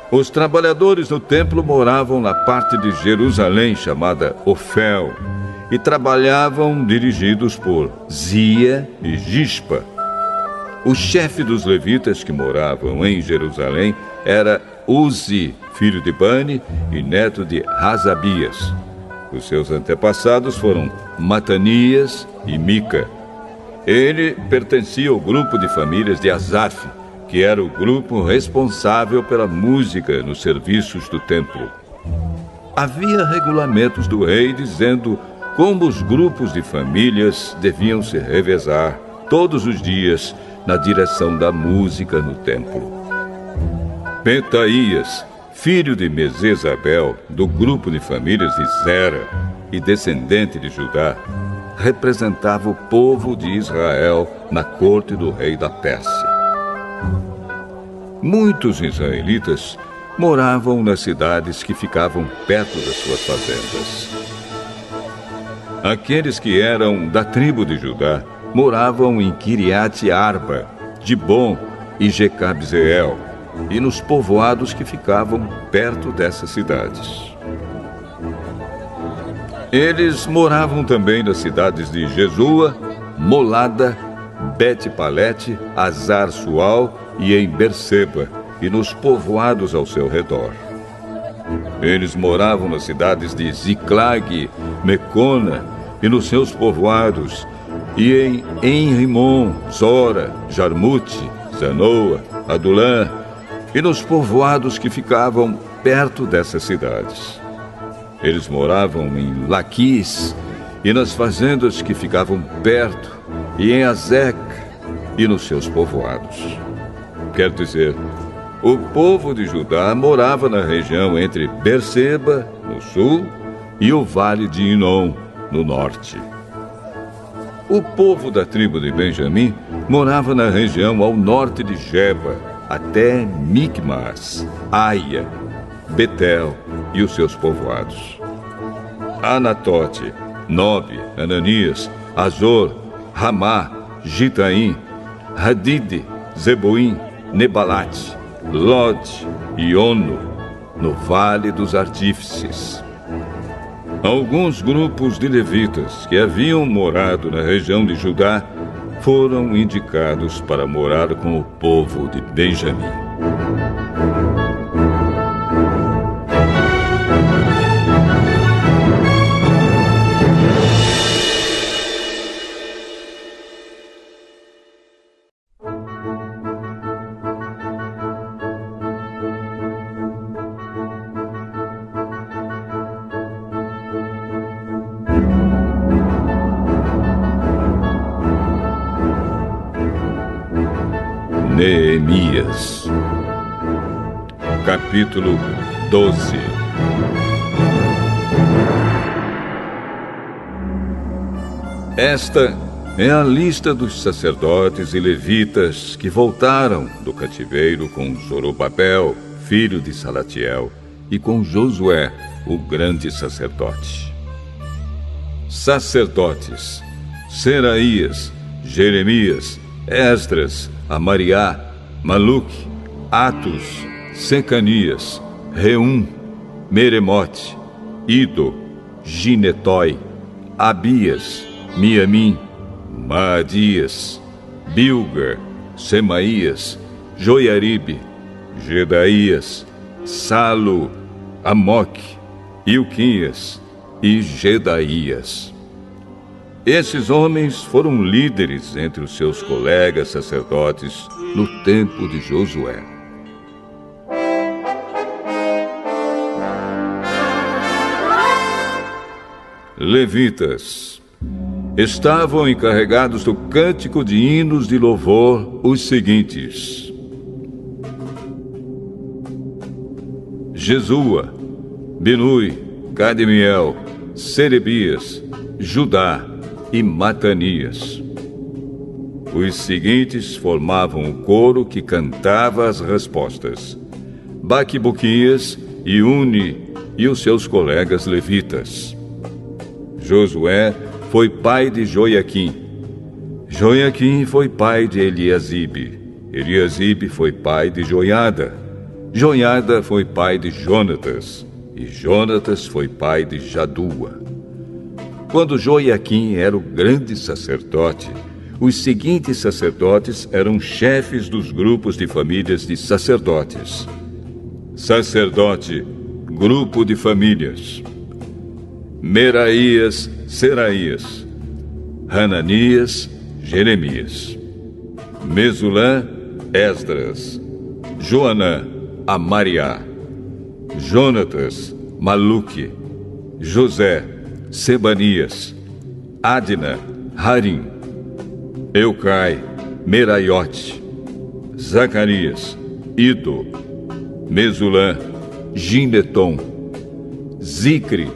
Os trabalhadores do templo moravam na parte de Jerusalém chamada Ofel e trabalhavam dirigidos por Zia e Gispa. O chefe dos levitas que moravam em Jerusalém era Uzi, filho de Bani e neto de Hasabias. Os seus antepassados foram Matanias e Mica. Ele pertencia ao grupo de famílias de Asaf, que era o grupo responsável pela música nos serviços do templo. Havia regulamentos do rei dizendo como os grupos de famílias deviam se revezar todos os dias na direção da música no templo. Petaías, filho de Mesezabel, do grupo de famílias de Zera e descendente de Judá, representava o povo de Israel na corte do rei da Pérsia. Muitos israelitas moravam nas cidades que ficavam perto das suas fazendas. Aqueles que eram da tribo de Judá moravam em Kiriat Arba, Dibon e Jecabzeel, e nos povoados que ficavam perto dessas cidades. Eles moravam também nas cidades de Jesua, Molada, Bet-Palete, Azar-Sual e em Berseba, e nos povoados ao seu redor. Eles moravam nas cidades de Ziclag, Mecona e nos seus povoados, e em Enrimon, Zora, Jarmute, Zanoa, Adulã, e nos povoados que ficavam perto dessas cidades. Eles moravam em Laquis e nas fazendas que ficavam perto, e em Azec e nos seus povoados. Quer dizer, o povo de Judá morava na região entre Berseba, no sul, e o vale de Inom, no norte. O povo da tribo de Benjamim morava na região ao norte de Geba, até Micmas, Aia, Betel e os seus povoados. Anatote, Nobe, Ananias, Azor, Ramá, Gitaim, Hadide, Zeboim, Nebalate, Lod e Ono, no Vale dos Artífices. Alguns grupos de levitas que haviam morado na região de Judá foram indicados para morar com o povo de Benjamim. Neemias, capítulo 12. Esta é a lista dos sacerdotes e levitas que voltaram do cativeiro com Zorobabel, filho de Salatiel, e com Josué, o grande sacerdote. Sacerdotes: Seraías, Jeremias, Esdras, Amariá, Maluque, Atos, Secanias, Reum, Meremote, Ido, Ginetói, Abias, Miamim, Maadias, Bilga, Semaías, Joiaribe, Gedaías, Salo, Amoque, Ilquias e Gedaías. Esses homens foram líderes entre os seus colegas sacerdotes no tempo de Josué. Levitas estavam encarregados do cântico de hinos de louvor os seguintes: Jesua, Binui, Cadmiel, Serebias, Judá e Matanias. Os seguintes formavam o coro que cantava as respostas: Baquibuquias e Uni e os seus colegas levitas. Josué foi pai de Joiaquim. Joiaquim foi pai de Eliasibe. Eliasibe foi pai de Joiada. Joiada foi pai de Jonatas. E Jonatas foi pai de Jadua. Quando Joiaquim era o grande sacerdote, os seguintes sacerdotes eram chefes dos grupos de famílias de sacerdotes. Sacerdote, grupo de famílias: Meraías, Seraías, Hananias, Jeremias, Mesulã, Esdras, Joanã, Amariá, Jonatas, Maluque, José, Sebanias, Adna, Harim, Eucai, Meraiote, Zacarias, Ido, Mesulã, Gineton, Zicre,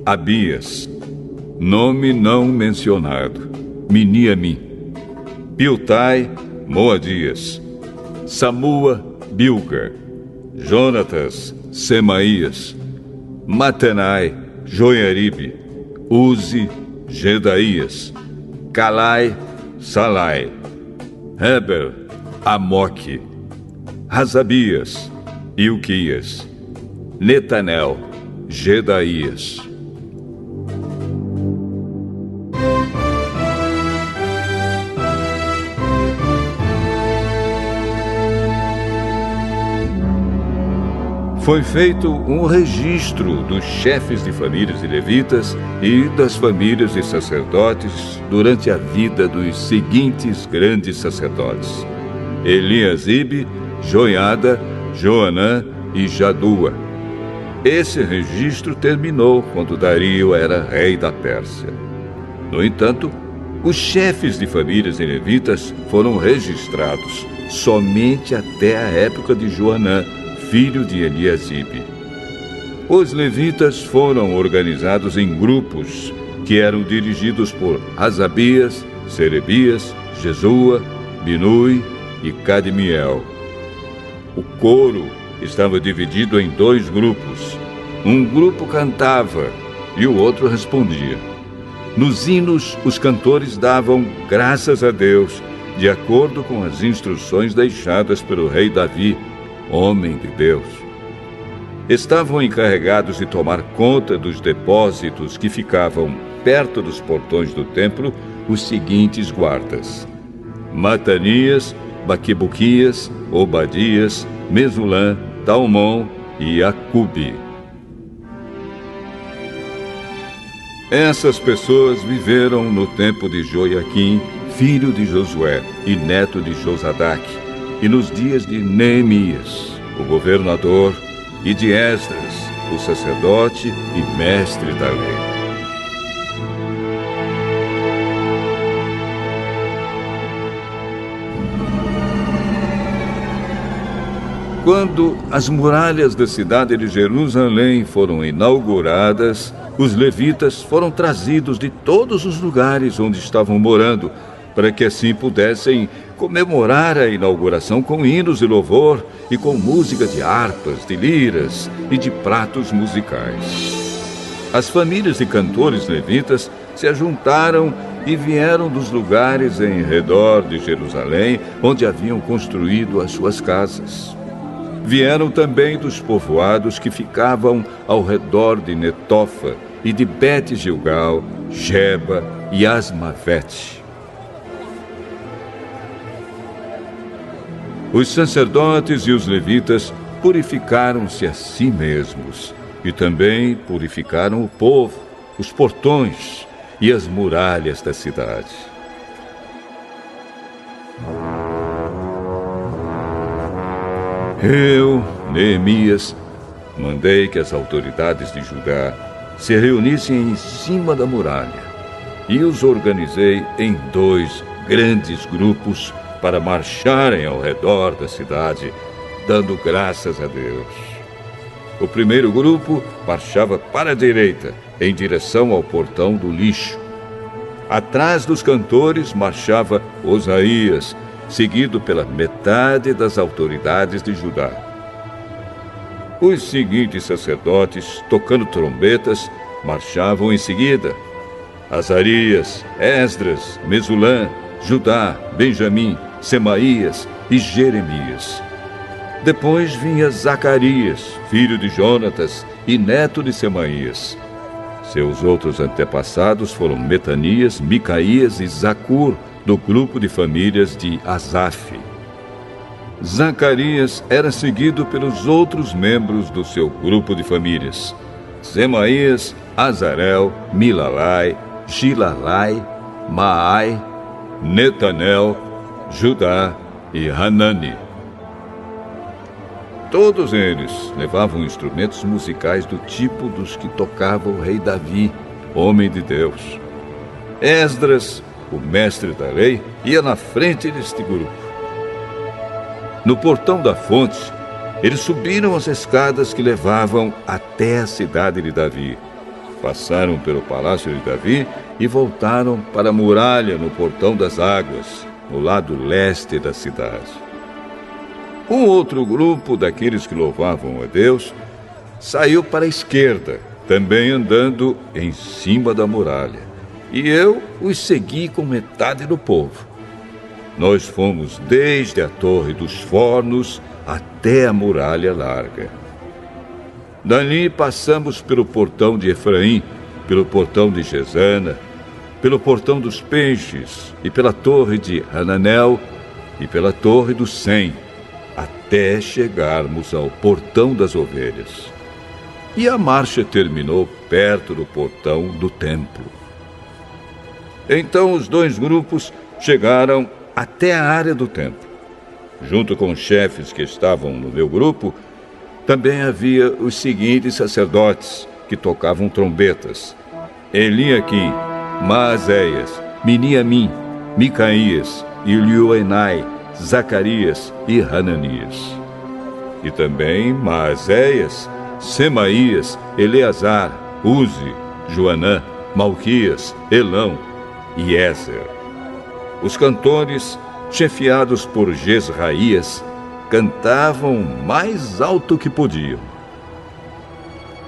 Abias, nome não mencionado, Miniamim, Piltai, Moadias, Samua, Bilga, Jonatas, Semaías, Matenai, Joiaribe, Uzi, Gedaías, Calai, Salai, Heber, Amoque, Razabias, Ilquias, Netanel, Gedaías. Foi feito um registro dos chefes de famílias de levitas e das famílias de sacerdotes durante a vida dos seguintes grandes sacerdotes: Eliasibe, Joiada, Joanã e Jadua. Esse registro terminou quando Dario era rei da Pérsia. No entanto, os chefes de famílias de levitas foram registrados somente até a época de Joanã, filho de Eliasibe. Os levitas foram organizados em grupos que eram dirigidos por Asabias, Serebias, Jesua, Binui e Cadmiel. O coro estava dividido em 2 grupos. Um grupo cantava e o outro respondia. Nos hinos, os cantores davam graças a Deus, de acordo com as instruções deixadas pelo rei Davi, homem de Deus. Estavam encarregados de tomar conta dos depósitos que ficavam perto dos portões do templo os seguintes guardas: Matanias, Baquibuquias, Obadias, Mesulã, Talmon e Acube. Essas pessoas viveram no tempo de Joiaquim, filho de Josué e neto de Josadaque, e nos dias de Neemias, o governador, e de Esdras, o sacerdote e mestre da lei. Quando as muralhas da cidade de Jerusalém foram inauguradas, os levitas foram trazidos de todos os lugares onde estavam morando, para que assim pudessem comemorar a inauguração com hinos de louvor e com música de harpas, de liras e de pratos musicais. As famílias de cantores levitas se ajuntaram e vieram dos lugares em redor de Jerusalém, onde haviam construído as suas casas. Vieram também dos povoados que ficavam ao redor de Netofa e de Bet-Gilgal, Geba e Asmavete. Os sacerdotes e os levitas purificaram-se a si mesmos e também purificaram o povo, os portões e as muralhas da cidade. Eu, Neemias, mandei que as autoridades de Judá se reunissem em cima da muralha e os organizei em 2 grandes grupos para marcharem ao redor da cidade, dando graças a Deus. O primeiro grupo marchava para a direita, em direção ao portão do lixo. Atrás dos cantores marchava Osaías, seguido pela metade das autoridades de Judá. Os seguintes sacerdotes, tocando trombetas, marchavam em seguida: Azarias, Esdras, Mesulã, Judá, Benjamim, Semaías e Jeremias. Depois vinha Zacarias, filho de Jonatas e neto de Semaías. Seus outros antepassados foram Metanias, Micaías e Zacur, do grupo de famílias de Asaf. Zacarias era seguido pelos outros membros do seu grupo de famílias: Semaías, Azarel, Milalai, Gilalai, Maai, Netanel, Judá e Hanani. Todos eles levavam instrumentos musicais do tipo dos que tocava o rei Davi, homem de Deus. Esdras, o mestre da lei, ia na frente deste grupo. No portão da fonte, eles subiram as escadas que levavam até a cidade de Davi. Passaram pelo palácio de Davi e voltaram para a muralha no portão das águas, no lado leste da cidade. Um outro grupo daqueles que louvavam a Deus saiu para a esquerda, também andando em cima da muralha, e eu os segui com metade do povo. Nós fomos desde a Torre dos Fornos até a Muralha Larga. Dali passamos pelo portão de Efraim, pelo portão de Gesana, pelo portão dos Peixes e pela Torre de Hananel e pela Torre do Sem, até chegarmos ao portão das Ovelhas. E a marcha terminou perto do portão do templo. Então os 2 grupos chegaram até a área do templo. Junto com os chefes que estavam no meu grupo, também havia os seguintes sacerdotes que tocavam trombetas: Eliaquim, Maazéias, Miniamim, Micaías, Ilioenai, Zacarias e Hananias. E também Maazéias, Semaías, Eleazar, Uzi, Joanã, Malquias, Elão e Ézer. Os cantores, chefiados por Jezraías, cantavam mais alto que podiam.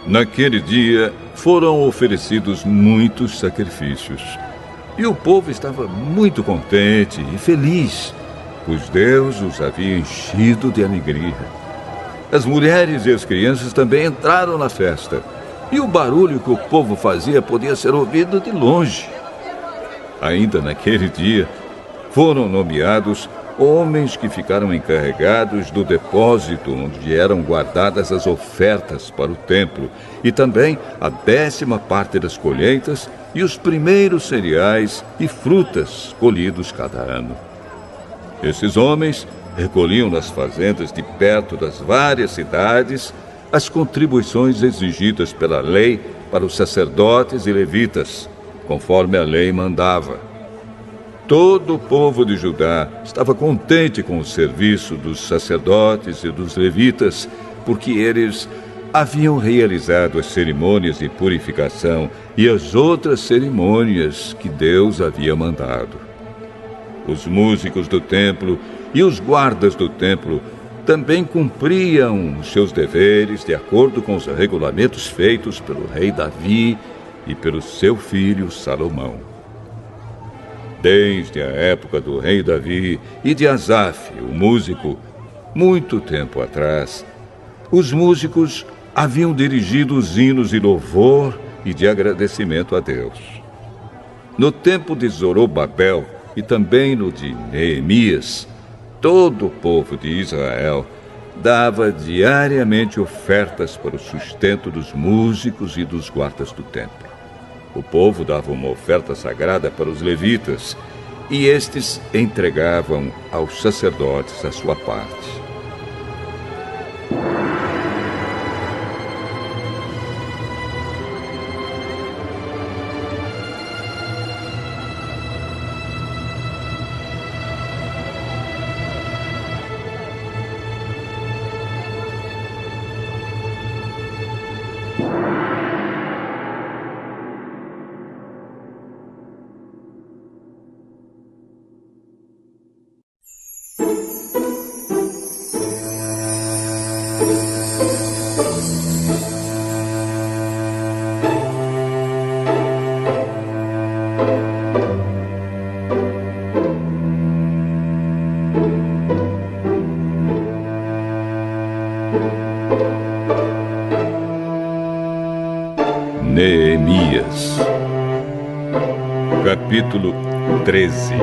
Naquele dia foram oferecidos muitos sacrifícios, e o povo estava muito contente e feliz, pois Deus os havia enchido de alegria. As mulheres e as crianças também entraram na festa, e o barulho que o povo fazia podia ser ouvido de longe. Ainda naquele dia, foram nomeados homens que ficaram encarregados do depósito onde eram guardadas as ofertas para o templo, e também a 10ª parte das colheitas e os primeiros cereais e frutas colhidos cada ano. Esses homens recolhiam nas fazendas de perto das várias cidades as contribuições exigidas pela lei para os sacerdotes e levitas, conforme a lei mandava. Todo o povo de Judá estava contente com o serviço dos sacerdotes e dos levitas, porque eles haviam realizado as cerimônias de purificação e as outras cerimônias que Deus havia mandado. Os músicos do templo e os guardas do templo também cumpriam os seus deveres de acordo com os regulamentos feitos pelo rei Davi e pelo seu filho Salomão. Desde a época do rei Davi e de Asaf, o músico, muito tempo atrás, os músicos haviam dirigido os hinos de louvor e de agradecimento a Deus. No tempo de Zorobabel e também no de Neemias, todo o povo de Israel dava diariamente ofertas para o sustento dos músicos e dos guardas do templo. O povo dava uma oferta sagrada para os levitas e estes entregavam aos sacerdotes a sua parte. Neemias, capítulo 13.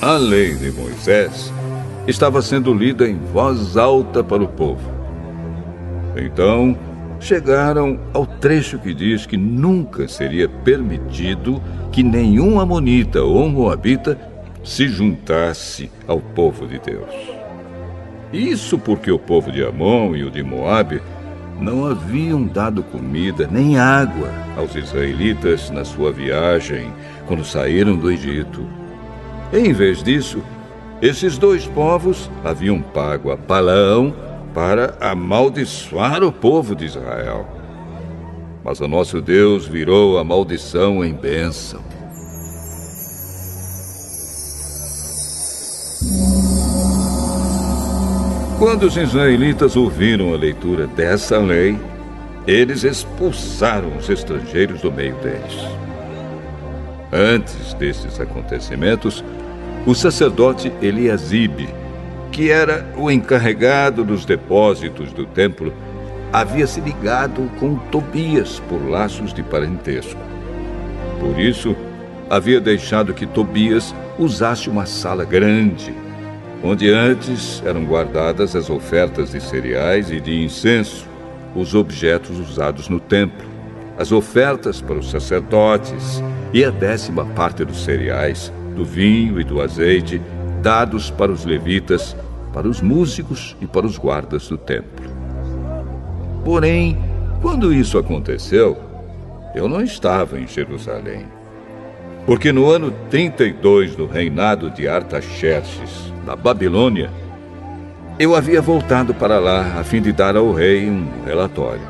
A lei de Moisés estava sendo lida em voz alta para o povo. Então, chegaram ao trecho que diz que nunca seria permitido que nenhum amonita ou moabita se juntasse ao povo de Deus. Isso porque o povo de Amon e o de Moabe não haviam dado comida nem água aos israelitas na sua viagem quando saíram do Egito. Em vez disso, esses dois povos haviam pago a Balaão para amaldiçoar o povo de Israel. Mas o nosso Deus virou a maldição em bênção. Quando os israelitas ouviram a leitura dessa lei, eles expulsaram os estrangeiros do meio deles. Antes desses acontecimentos, o sacerdote Eliasibe, que era o encarregado dos depósitos do templo, havia se ligado com Tobias por laços de parentesco. Por isso, havia deixado que Tobias usasse uma sala grande, onde antes eram guardadas as ofertas de cereais e de incenso, os objetos usados no templo, as ofertas para os sacerdotes e a 10ª dos cereais, do vinho e do azeite, dados para os levitas, para os músicos e para os guardas do templo. Porém, quando isso aconteceu, eu não estava em Jerusalém, porque no ano 32 do reinado de Artaxerxes, da Babilônia, eu havia voltado para lá a fim de dar ao rei um relatório.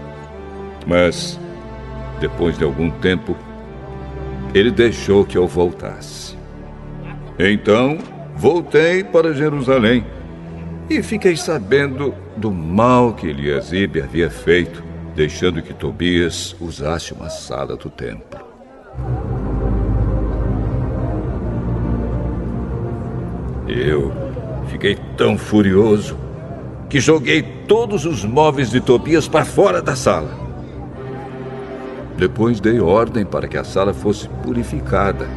Mas, depois de algum tempo, ele deixou que eu voltasse. Então, voltei para Jerusalém e fiquei sabendo do mal que Eliasibe havia feito, deixando que Tobias usasse uma sala do templo. Eu fiquei tão furioso que joguei todos os móveis de Tobias para fora da sala. Depois dei ordem para que a sala fosse purificada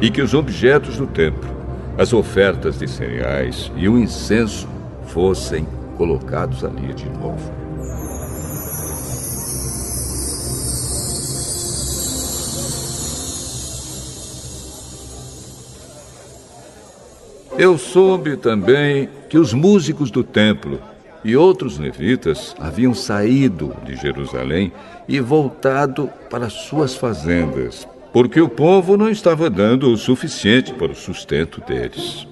e que os objetos do templo, as ofertas de cereais e o incenso fossem colocados ali de novo. Eu soube também que os músicos do templo e outros levitas haviam saído de Jerusalém e voltado para suas fazendas, porque o povo não estava dando o suficiente para o sustento deles.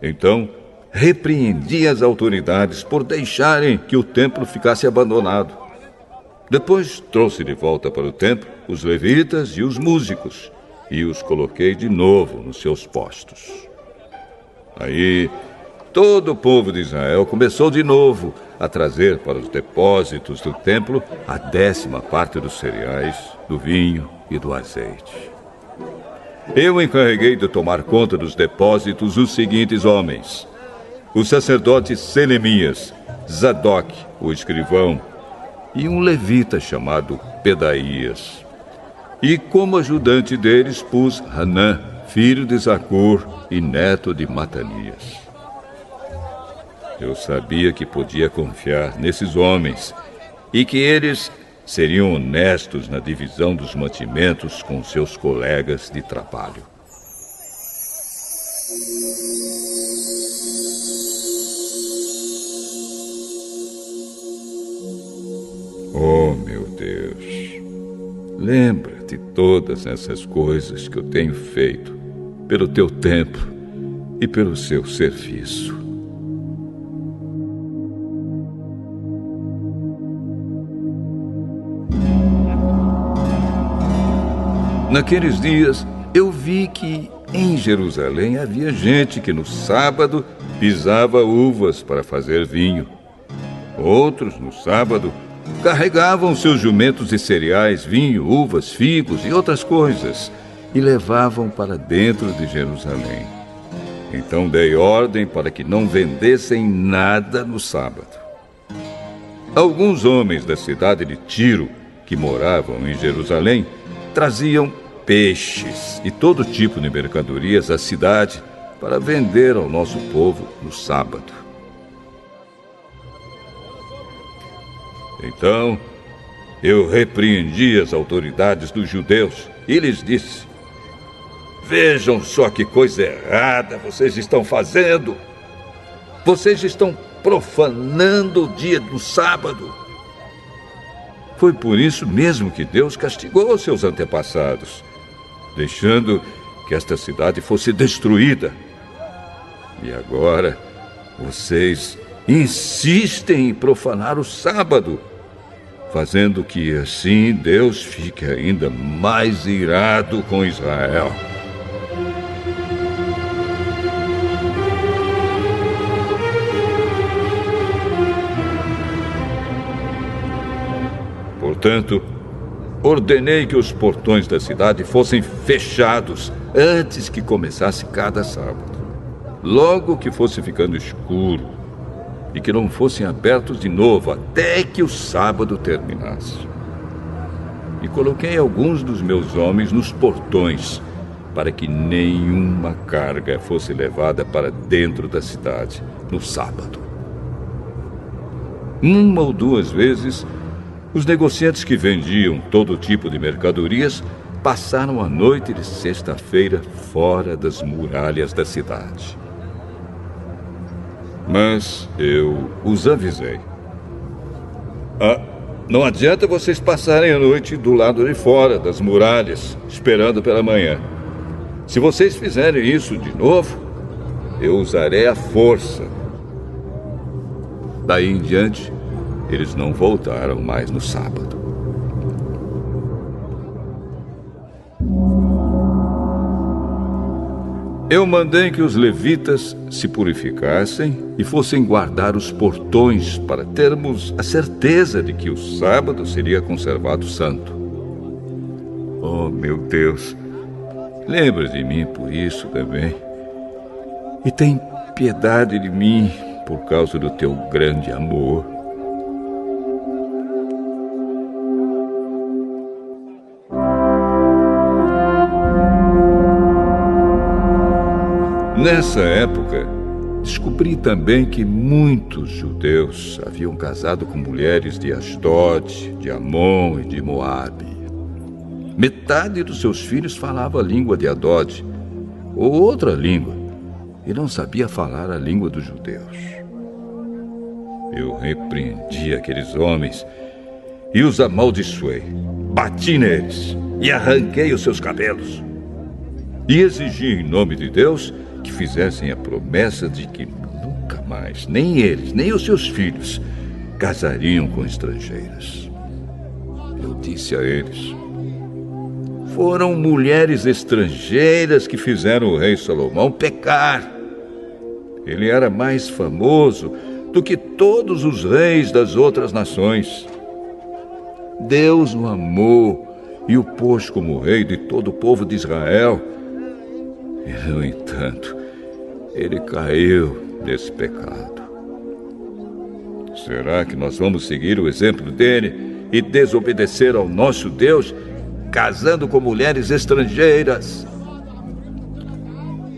Então, repreendi as autoridades por deixarem que o templo ficasse abandonado. Depois trouxe de volta para o templo os levitas e os músicos e os coloquei de novo nos seus postos. Aí, todo o povo de Israel começou de novo a trazer para os depósitos do templo a 10ª parte dos cereais, do vinho e do azeite. Eu encarreguei de tomar conta dos depósitos os seguintes homens: o sacerdote Selemias, Zadok, o escrivão, e um levita chamado Pedaías. E como ajudante deles pus Hanã, filho de Zacur e neto de Matanias. Eu sabia que podia confiar nesses homens e que eles seriam honestos na divisão dos mantimentos com seus colegas de trabalho. Oh, meu Deus, lembra de todas essas coisas que eu tenho feito pelo teu templo e pelo seu serviço. Naqueles dias, eu vi que em Jerusalém havia gente que no sábado pisava uvas para fazer vinho. Outros, no sábado, carregavam seus jumentos de cereais, vinho, uvas, figos e outras coisas e levavam para dentro de Jerusalém. Então dei ordem para que não vendessem nada no sábado. Alguns homens da cidade de Tiro, que moravam em Jerusalém, traziam peixes e todo tipo de mercadorias à cidade para vender ao nosso povo no sábado. Então, eu repreendi as autoridades dos judeus e lhes disse: vejam só que coisa errada vocês estão fazendo. Vocês estão profanando o dia do sábado. Foi por isso mesmo que Deus castigou seus antepassados, deixando que esta cidade fosse destruída. E agora, vocês insistem em profanar o sábado, fazendo que assim Deus fique ainda mais irado com Israel. Portanto, ordenei que os portões da cidade fossem fechados antes que começasse cada sábado, logo que fosse ficando escuro, e que não fossem abertos de novo até que o sábado terminasse. E coloquei alguns dos meus homens nos portões, para que nenhuma carga fosse levada para dentro da cidade no sábado. 1 ou 2 vezes, os negociantes que vendiam todo tipo de mercadorias passaram a noite de sexta-feira fora das muralhas da cidade. Mas eu os avisei: não adianta vocês passarem a noite do lado de fora das muralhas, esperando pela manhã. Se vocês fizerem isso de novo, eu usarei a força. Daí em diante, eles não voltaram mais no sábado. Eu mandei que os levitas se purificassem e fossem guardar os portões para termos a certeza de que o sábado seria conservado santo. Oh, meu Deus, lembra de mim por isso também. E tem piedade de mim por causa do teu grande amor. Nessa época, descobri também que muitos judeus haviam casado com mulheres de Asdod, de Amon e de Moabe. Metade dos seus filhos falava a língua de Adod, ou outra língua, e não sabia falar a língua dos judeus. Eu repreendi aqueles homens e os amaldiçoei, bati neles e arranquei os seus cabelos. E exigi em nome de Deus que fizessem a promessa de que nunca mais, nem eles, nem os seus filhos, casariam com estrangeiras. Eu disse a eles: foram mulheres estrangeiras que fizeram o rei Salomão pecar. Ele era mais famoso do que todos os reis das outras nações. Deus o amou e o pôs como rei de todo o povo de Israel. E, no entanto, ele caiu nesse pecado. Será que nós vamos seguir o exemplo dele e desobedecer ao nosso Deus, casando com mulheres estrangeiras?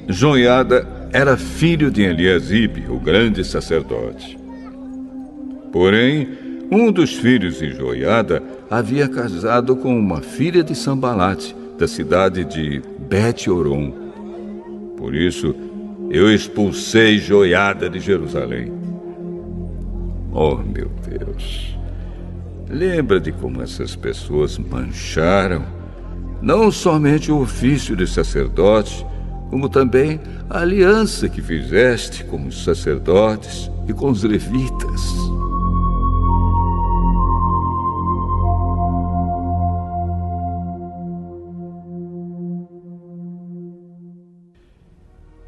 Joiada era filho de Eliasibe, o grande sacerdote. Porém, um dos filhos de Joiada havia casado com uma filha de Sambalate, da cidade de Bet-Horon. Por isso, eu expulsei Joiada de Jerusalém. Oh, meu Deus! Lembra de como essas pessoas mancharam não somente o ofício de sacerdote, como também a aliança que fizeste com os sacerdotes e com os levitas.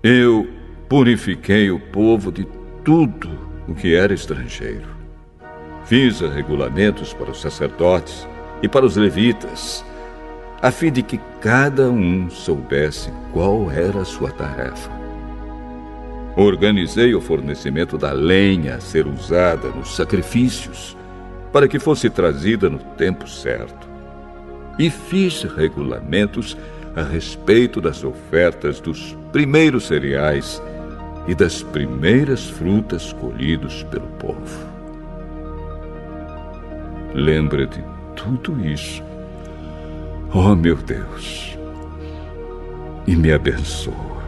Eu purifiquei o povo de tudo o que era estrangeiro. Fiz regulamentos para os sacerdotes e para os levitas, a fim de que cada um soubesse qual era a sua tarefa. Organizei o fornecimento da lenha a ser usada nos sacrifícios, para que fosse trazida no tempo certo. E fiz regulamentos a respeito das ofertas dos primeiros cereais e das primeiras frutas colhidos pelo povo. Lembra de tudo isso, oh meu Deus, e me abençoa.